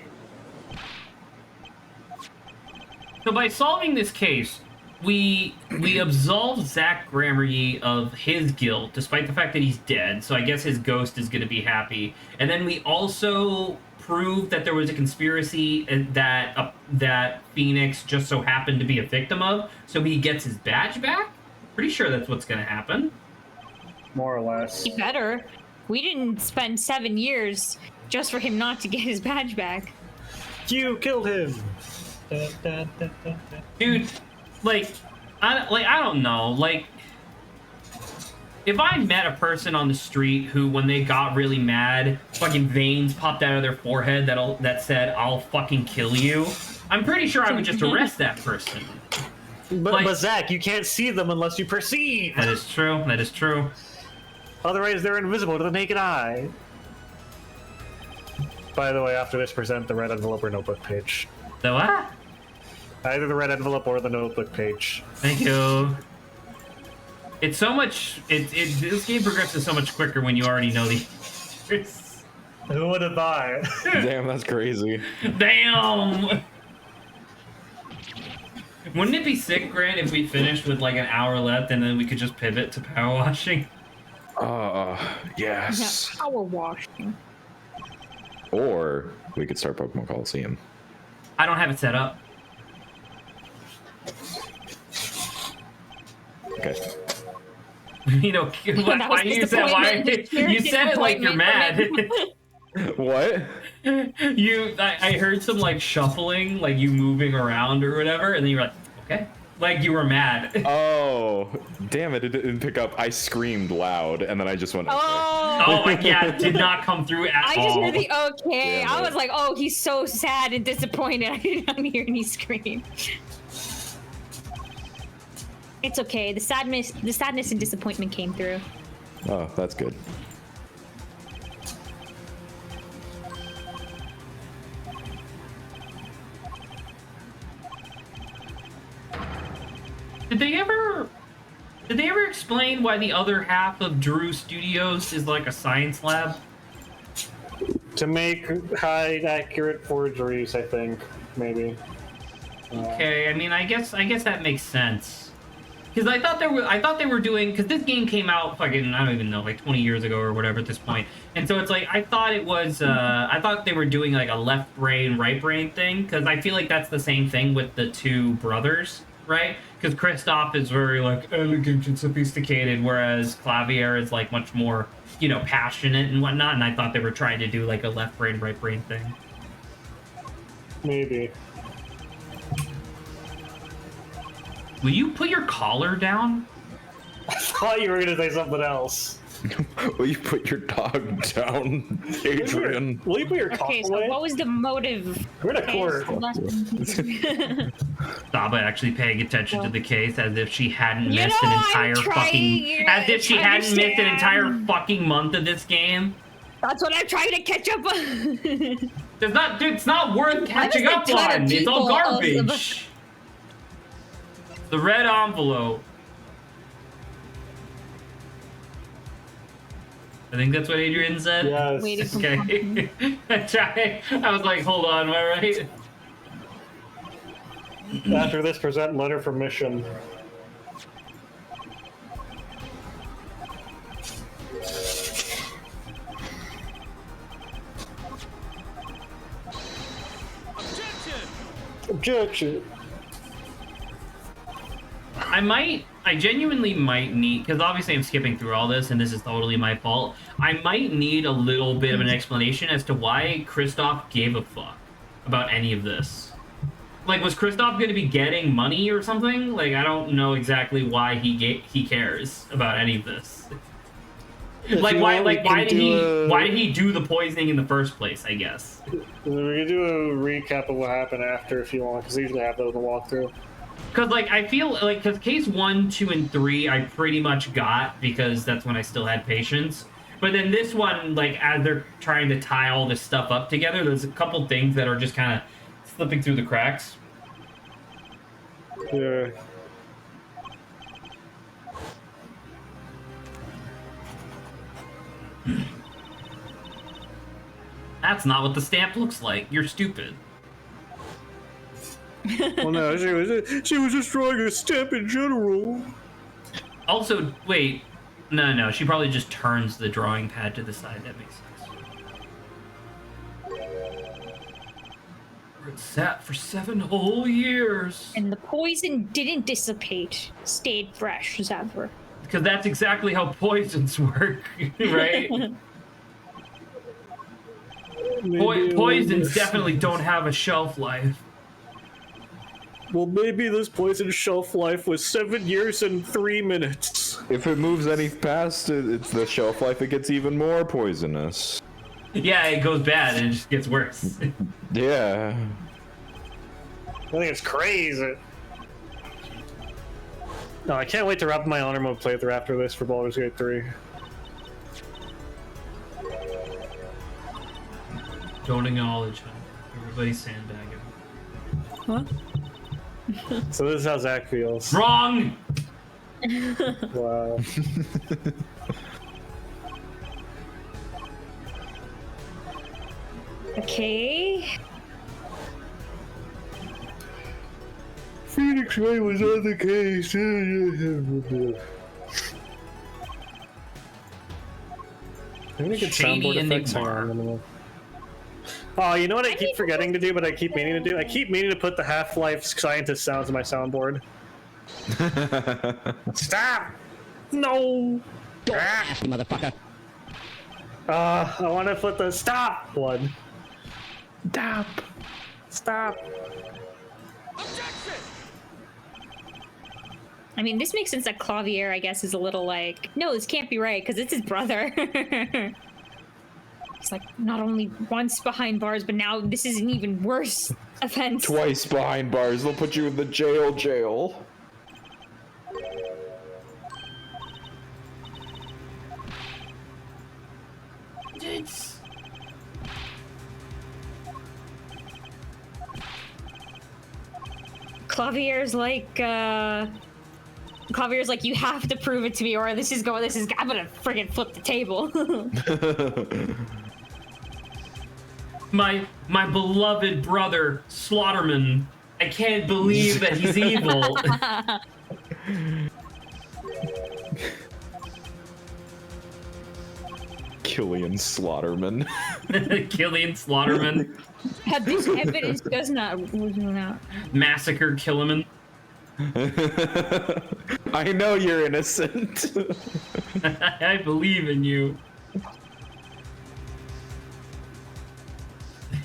So by solving this case, we absolve Zach Gramerye of his guilt, despite the fact that he's dead. So I guess his ghost is going to be happy. And then we also prove that there was a conspiracy that Phoenix just so happened to be a victim of. So he gets his badge back. Pretty sure that's what's going to happen. More or less. He better. We didn't spend 7 years just for him not to get his badge back. You killed him! Dude, I don't know. Like, if I met a person on the street who, when they got really mad, fucking veins popped out of their forehead that said, "I'll fucking kill you," I'm pretty sure I would just arrest that person. But Zach, you can't see them unless you perceive! That is true. That is true. Otherwise, they're invisible to the naked eye. By the way, after this, present the red envelope or notebook page. So what? Either the red envelope or the notebook page. Thank you. It's so much. This game progresses so much quicker when you already know the answers. Who would have thought? Damn, that's crazy. Damn. Wouldn't it be sick, Grant, if we finished with like an hour left and then we could just pivot to power washing? Yes. Power washing. Or we could start Pokemon Coliseum. I don't have it set up. Okay. You know, That was why you said why disappointment. you said it like you're mad. What? I heard some like shuffling, like you moving around or whatever, and then you were like, okay, like you were mad. Oh, damn it! It didn't pick up. I screamed loud, and then I just went. Okay. Oh my god, it did not come through at all. I just heard the okay. Damn I it. was like, oh, he's so sad and disappointed. I did not hear any scream. It's okay. The sadness and disappointment came through. Oh, that's good. Did they ever explain why the other half of Drew Studios is like a science lab? To make high accurate forgeries, I think, maybe. Okay, I mean, I guess that makes sense. Because I thought they were doing, because this game came out fucking, I don't even know, like 20 years ago or whatever at this point. And so it's like, I thought they were doing like a left brain, right brain thing, because I feel like that's the same thing with the two brothers, right? Because Kristoff is very like elegant and sophisticated, whereas Clavier is like much more, you know, passionate and whatnot. And I thought they were trying to do like a left brain, right brain thing. Maybe. Will you put your collar down? I thought you were gonna say something else. Will you put your dog down, Adrian? Will you put your Okay, cock so away? what was the motive? We're in a court. Saba actually paying attention to the case as if she hadn't You missed know, an I'm entire trying as if she to hadn't missed an entire understand. fucking month of this game. That's what I'm trying to catch up on. It's not worth catching missed a up ton of on. It's all people garbage. The red envelope. I think that's what Adrian said. Yes. Waiting for Okay. I was like, hold on, am I right? After this, present letter for mission. Objection. I genuinely might need, because obviously I'm skipping through all this and this is totally my fault. I might need a little bit of an explanation as to why Kristoff gave a fuck about any of this. Like, was Kristoff going to be getting money or something? Like, I don't know exactly why he cares about any of this. Like, why did he do the poisoning in the first place, I guess? We can do a recap of what happened after if you want, because they usually have those in the walkthrough. Because, like, I feel like, because case 1, 2, and 3, I pretty much got, because that's when I still had patience. But then this one, like, as they're trying to tie all this stuff up together, there's a couple things that are just kind of slipping through the cracks. Yeah. That's not what the stamp looks like. You're stupid. Well, no, she was just drawing a stamp in general. Also, wait. No, she probably just turns the drawing pad to the side. That makes sense. It sat for 7 whole years. And the poison didn't dissipate, stayed fresh as ever. Because that's exactly how poisons work, right? Poisons definitely don't have a shelf life. Well, maybe this poison's shelf life was 7 years and 3 minutes. If it moves any past it's the shelf life, it gets even more poisonous. Yeah, it goes bad and it just gets worse. Yeah. I think it's crazy. No, I can't wait to wrap my honor mode playthrough after this for Baldur's Gate 3. Don't acknowledge him. Everybody's sandbagging. Huh? So this is how Zach feels. Wrong! Wow. Okay. Phoenix Ray was on the case. I'm gonna get Shady soundboard and effects. Hang on a minute. Oh, you know what I keep forgetting to do, but I keep meaning to do? I keep meaning to put the Half-Life scientist sounds in my soundboard. Stop! No! Nasty motherfucker. I want to put the stop one. Stop. Stop. I mean, this makes sense that Clavier, I guess, is a little like, no, this can't be right, because it's his brother. It's like, not only once behind bars, but now this is an even worse offense. Twice behind bars, they'll put you in the jail. It's... Clavier's like, you have to prove it to me, or I'm gonna friggin' flip the table. My beloved brother, Slaughterman. I can't believe that he's evil. Killian Slaughterman. Killian Slaughterman. This evidence does not rule out. Massacre Killiman. I know you're innocent. I believe in you.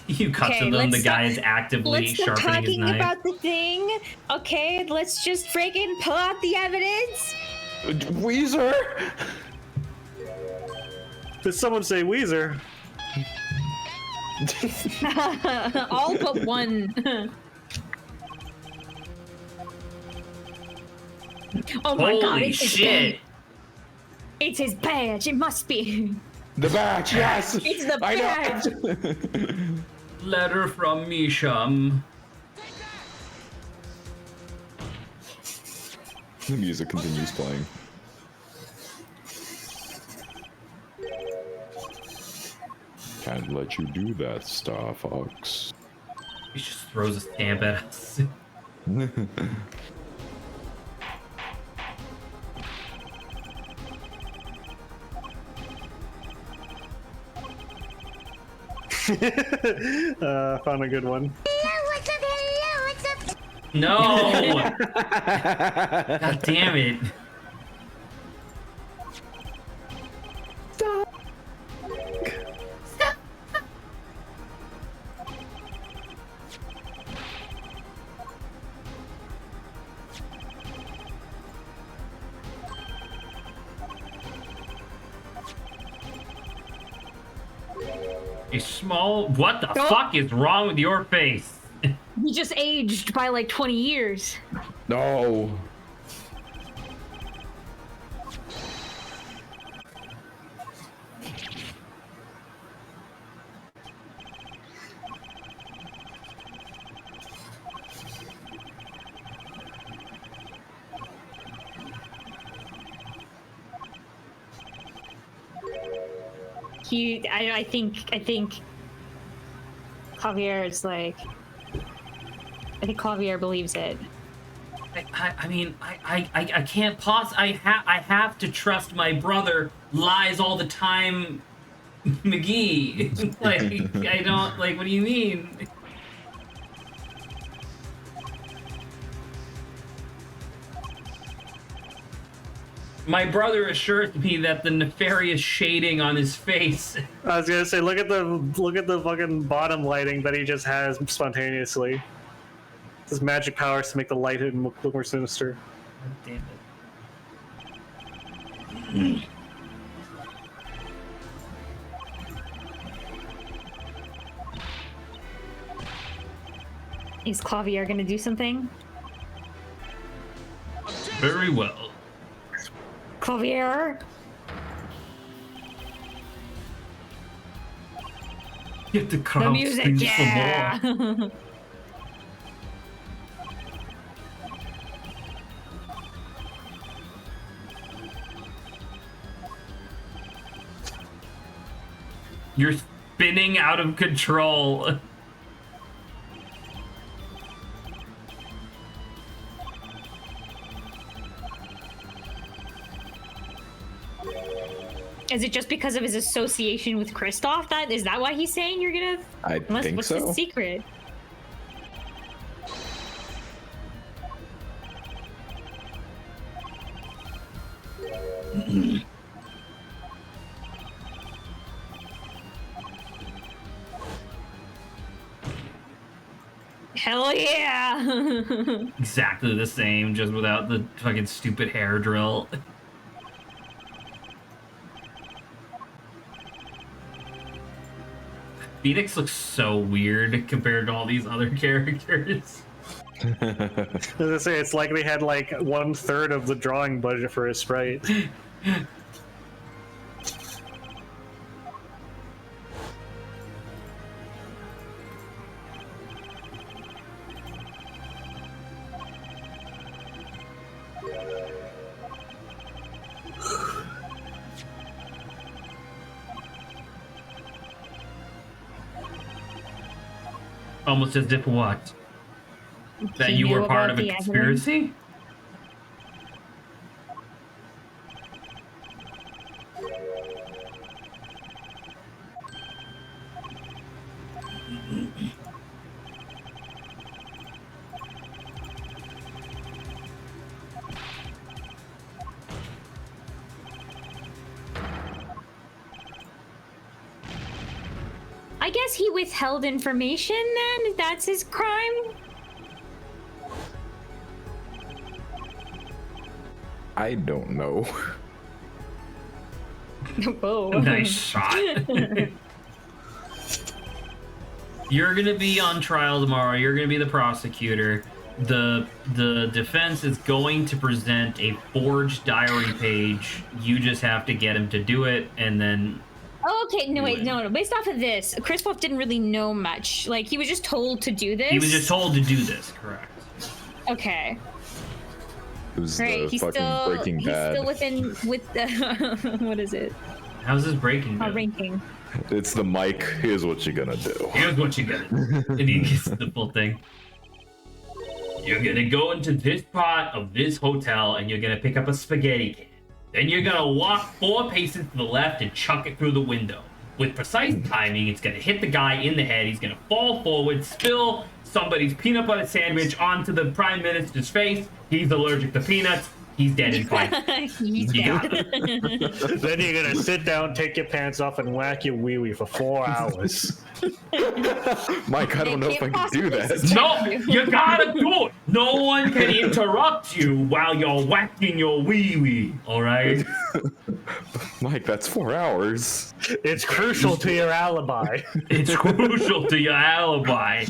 You cut to them, the guy is actively stop sharpening his talking knife. about the thing. Okay, let's just freaking pull out the evidence. Weezer! Did someone say Weezer? All but one. Oh my god, Holy it's his shit! badge. It's his badge, it must be. The badge, yes! It's the badge. Letter from Misham. The music continues playing. Can't let you do that, Star Fox. He just throws a stamp at us. Found a good one. No! God damn it. A small... What the fuck is wrong with your face? He just aged by like 20 years. No! I think Javier is like, I think Javier believes it. I mean, I can't I have to trust my brother lies all the time, McGee. Like, I don't, like, what do you mean? My brother assures me that the nefarious shading on his face. I was gonna say, look at the fucking bottom lighting that he just has spontaneously. His magic powers to make the light look more sinister. Damn it. Is Clavier gonna do something? Very well. Clavier? Get the crowd The music, sing yeah! some more. You're spinning out of control. Is it just because of his association with Kristoff? Is that why he's saying you're gonna? I think what's so. his secret? Hell yeah! Exactly the same, just without the fucking stupid hair drill. Phoenix looks so weird compared to all these other characters. As I say, it's like they had like 1/3 of the drawing budget for his sprite. Almost as if what? That He you knew were part about of a the evidence? conspiracy? I guess he withheld information then? That's his crime? I don't know. Whoa. Nice shot. You're gonna be on trial tomorrow. You're gonna be the prosecutor. The defense is going to present a forged diary page. You just have to get him to do it, and then Oh, okay, no, wait, win. no. Based off of this, Chris Wolf didn't really know much. Like, he was just told to do this? he was just told to do this. Correct. Okay. It was Great, the he's fucking still, Breaking he's Bad. still with the, what is it? How's this breaking? Good? Ranking. It's the mic. Here's what you're gonna do. Here's what you get. And he gets the full thing. You're gonna go into this part of this hotel and you're gonna pick up a spaghetti can. Then you're gonna walk 4 paces to the left and chuck it through the window. With precise timing, it's gonna hit the guy in the head. He's gonna fall forward, spill somebody's peanut butter sandwich onto the Prime Minister's face. He's allergic to peanuts. He's dead in 5. He's You got dead. it. Then you're gonna sit down, take your pants off, and whack your wee wee for 4 hours. Mike, I don't know if I can do that. No, you gotta do it. No one can interrupt you while you're whacking your wee wee. All right. Mike, that's 4 hours. It's crucial to your alibi. It's crucial to your alibi.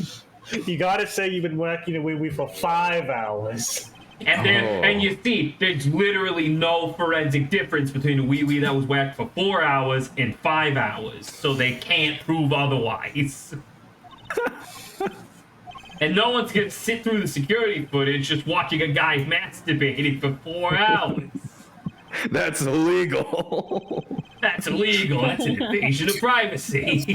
You gotta say you've been whacking your wee wee for 5 hours. And then, and you see, there's literally no forensic difference between a wee wee that was whacked for 4 hours and 5 hours, so they can't prove otherwise. And no one's gonna sit through the security footage just watching a guy masturbating for 4 hours. That's illegal. That's illegal. That's an invasion of privacy.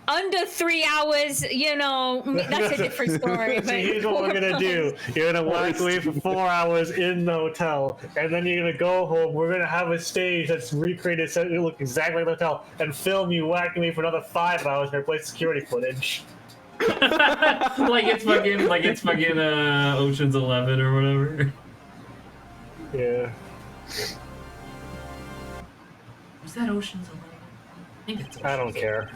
Under 3 hours, you know, that's a different story. So here's what we're gonna do. You're gonna whack away for 4 hours in the hotel, and then you're gonna go home. We're gonna have a stage that's recreated so it look exactly like the hotel, and film you whacking me for another 5 hours and replace security footage. like it's fucking Ocean's 11 or whatever. Yeah. Was that Ocean's 11? I think it's Ocean's I don't care.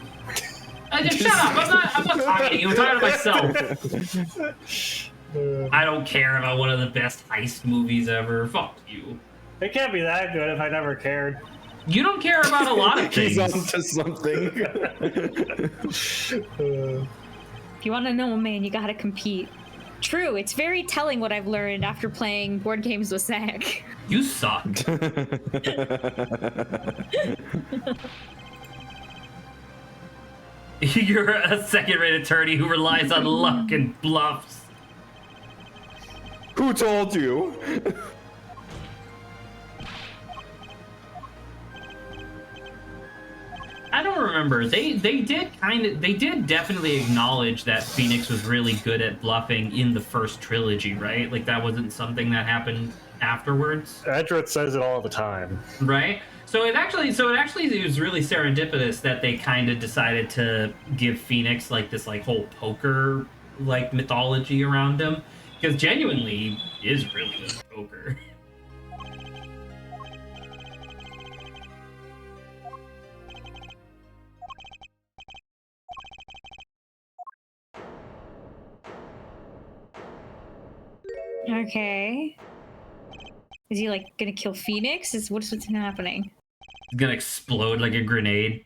Just shut up. I'm not talking to you. I'm talking to myself. I don't care about one of the best heist movies ever. Fuck you. It can't be that good if I never cared. You don't care about a lot of He's things. onto something. If you want to know a man, you gotta compete. True, it's very telling what I've learned after playing board games with Zach. You suck. You're a second-rate attorney who relies on luck and bluffs. Who told you? I don't remember. They did definitely acknowledge that Phoenix was really good at bluffing in the first trilogy, right? Like that wasn't something that happened afterwards, Edgeworth says it all the time. right? So it was really serendipitous that they kind of decided to give Phoenix like this like whole poker like mythology around him, because genuinely he is really good at poker. Okay. Is he like gonna kill Phoenix? What's happening? It's gonna explode like a grenade.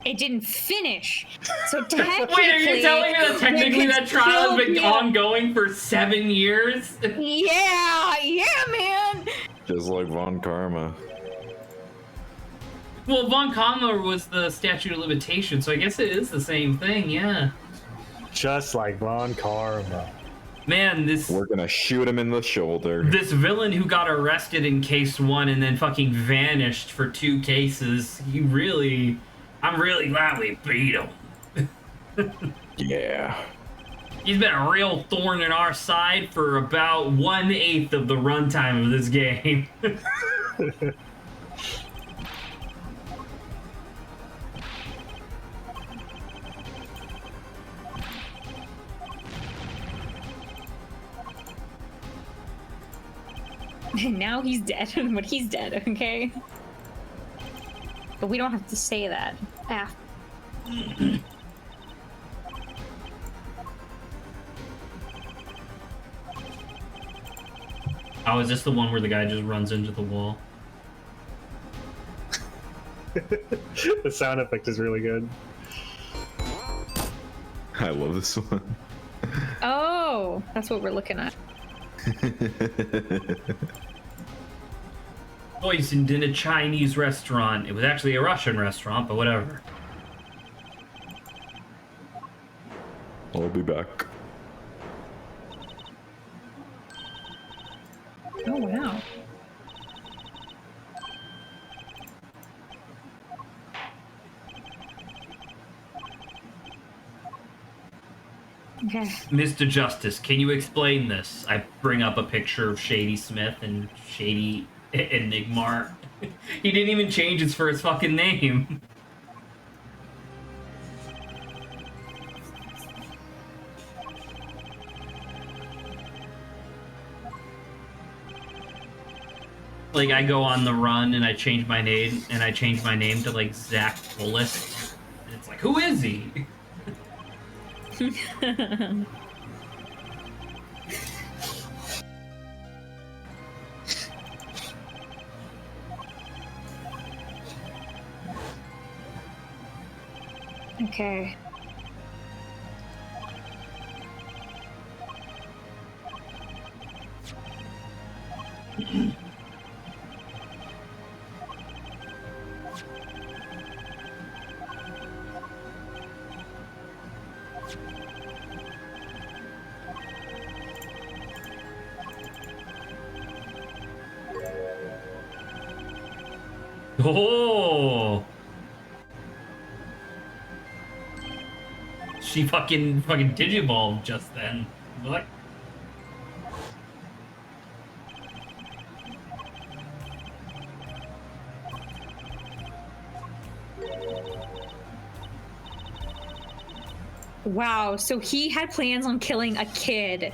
It didn't finish. So technically, Wait, are you telling me that technically that trial has been ongoing for 7 years? Yeah, man. Just like Von Karma. Well, Von Karma was the statute of limitations, so I guess it is the same thing, yeah. Just like Von Karma. Man, We're gonna shoot him in the shoulder. this villain who got arrested in case 1 and then fucking vanished for 2 cases, I'm really glad we beat him. Yeah. He's been a real thorn in our side for about 1/8 of the runtime of this game. And now he's dead, but he's dead, okay? But we don't have to say that. Ah. Oh, is this the one where the guy just runs into the wall? The sound effect is really good. I love this one. Oh, that's what we're looking at. Poisoned in a Chinese restaurant. It was actually a Russian restaurant, but whatever. I'll be back. Oh, wow. Okay. Mr. Justice, can you explain this? I bring up a picture of Shady Smith and Shady Enigmar. He didn't even change his first fucking name. Like, I go on the run and I change my name, to like Zach Fullest. And it's like, who is he? Okay. Oh! She fucking digivolved just then. What? Wow, so he had plans on killing a kid,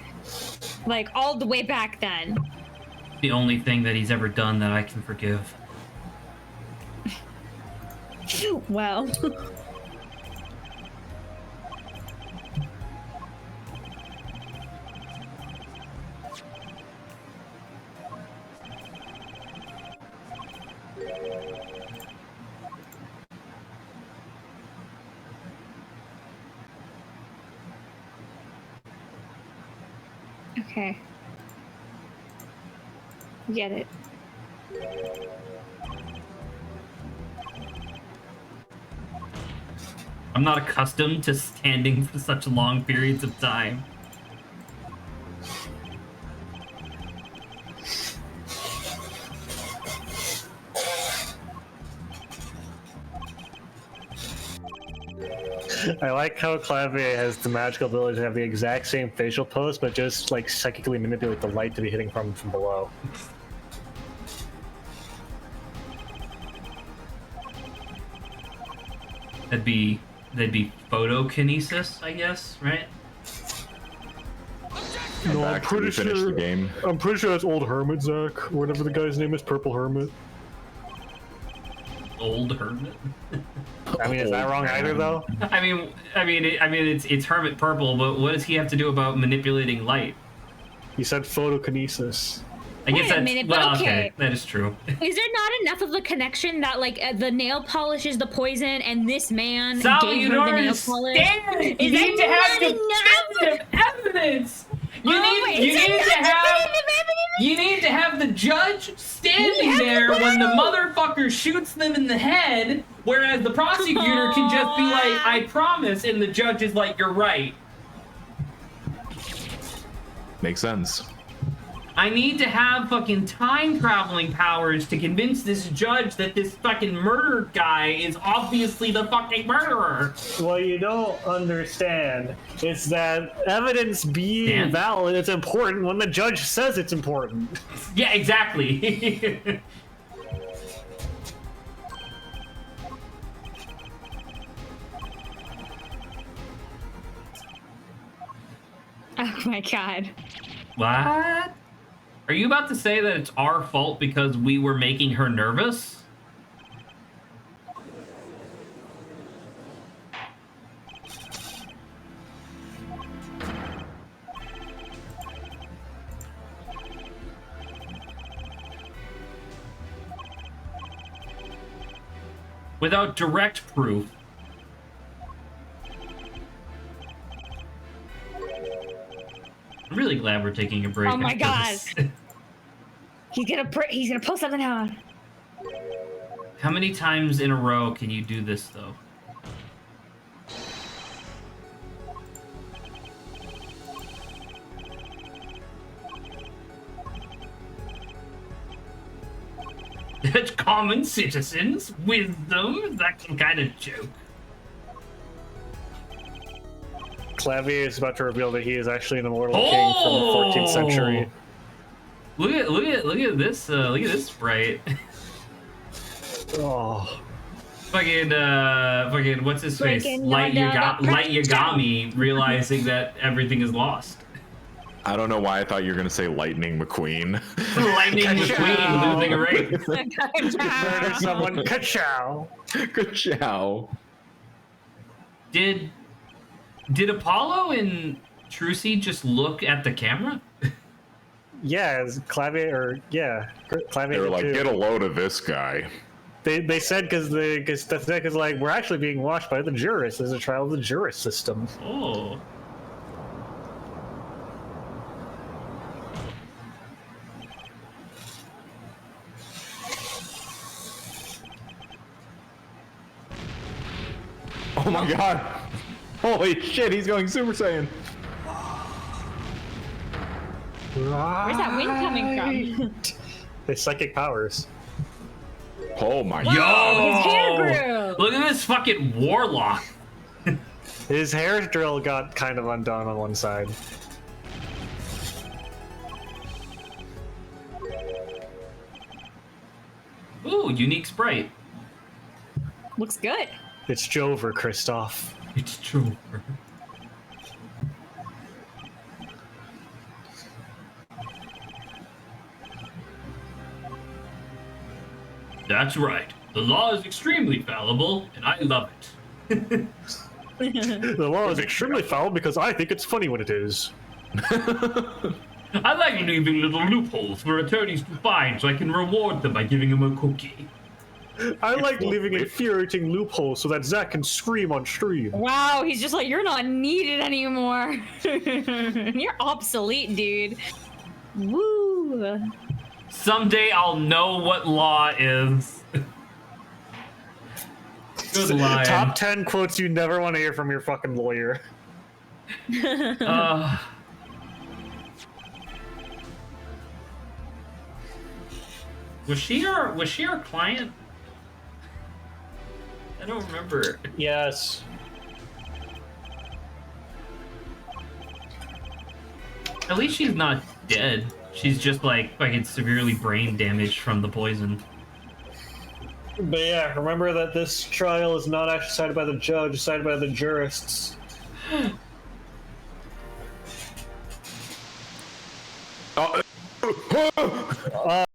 like, all the way back then. The only thing that he's ever done that I can forgive. Well. Okay. Get it. I'm not accustomed to standing for such long periods of time. I like how Clavier has the magical ability to have the exact same facial pose, but just like psychically manipulate the light to be hitting from below. That'd be photokinesis, I guess, right? No, Back to finish the game. I'm pretty sure that's Old Hermit, Zach. Whatever the guy's name is, Purple Hermit. Old hermit. I mean, is that wrong either, though? I mean, it's Hermit Purple, but what does he have to do about manipulating light? You said photokinesis. I guess Wait a that's minute, but well, okay. that is true. Is there not enough of a connection that, like, the nail polish is the poison and this man Sal, gave you her don't the nail polish? understand it. You Is need to that have not enough? definitive evidence. You need to have the judge standing there when the motherfucker shoots them in the head, whereas the prosecutor can just be like, "I promise," and the judge is like, "You're right." Makes sense. I need to have fucking time traveling powers to convince this judge that this fucking murder guy is obviously the fucking murderer. What you don't understand is that evidence being valid is important when the judge says it's important. Yeah, exactly. Oh my god. What? Are you about to say that it's our fault because we were making her nervous? Without direct proof. I'm really glad we're taking a break. Oh my god. This. He's gonna pull something out. How many times in a row can you do this though? That's common citizens, wisdom, that kind of joke. Clavier is about to reveal that he is actually an immortal king from the 14th century. Look at this sprite. Oh. Fucking what's his face? Light Yagami realizing that everything is lost. I don't know why I thought you were gonna say Lightning McQueen. Lightning McQueen losing a race. Murder someone. Ka-chow. Ka-chow. Did Apollo and Trucy just look at the camera? Yeah, Clavier, Clavier. They were like, too. get a load of this guy. They said because like we're actually being watched by the jurists. There's a trial of the jurist system. Oh. Oh my god. Holy shit, he's going Super Saiyan. Where's that wind coming from? His psychic powers. Oh my Yo! god. His hair grew! Look at this fucking warlock. His hair drill got kind of undone on one side. Ooh, unique sprite. Looks good. It's Jover, Kristoff. It's true. That's right. The law is extremely fallible, and I love it. The law is extremely foul because I think it's funny when it is. I like leaving little loopholes for attorneys to find so I can reward them by giving them a cookie. I like leaving infuriating loopholes so that Zach can scream on stream. Wow, he's just like, you're not needed anymore. You're obsolete, dude. Woo. Someday I'll know what law is. Good line. Top 10 quotes you never want to hear from your fucking lawyer. Was she our client? I don't remember. Yes. At least she's not dead. She's just like fucking severely brain damaged from the poison. But yeah, remember that this trial is not actually decided by the judge, it's decided by the jurists.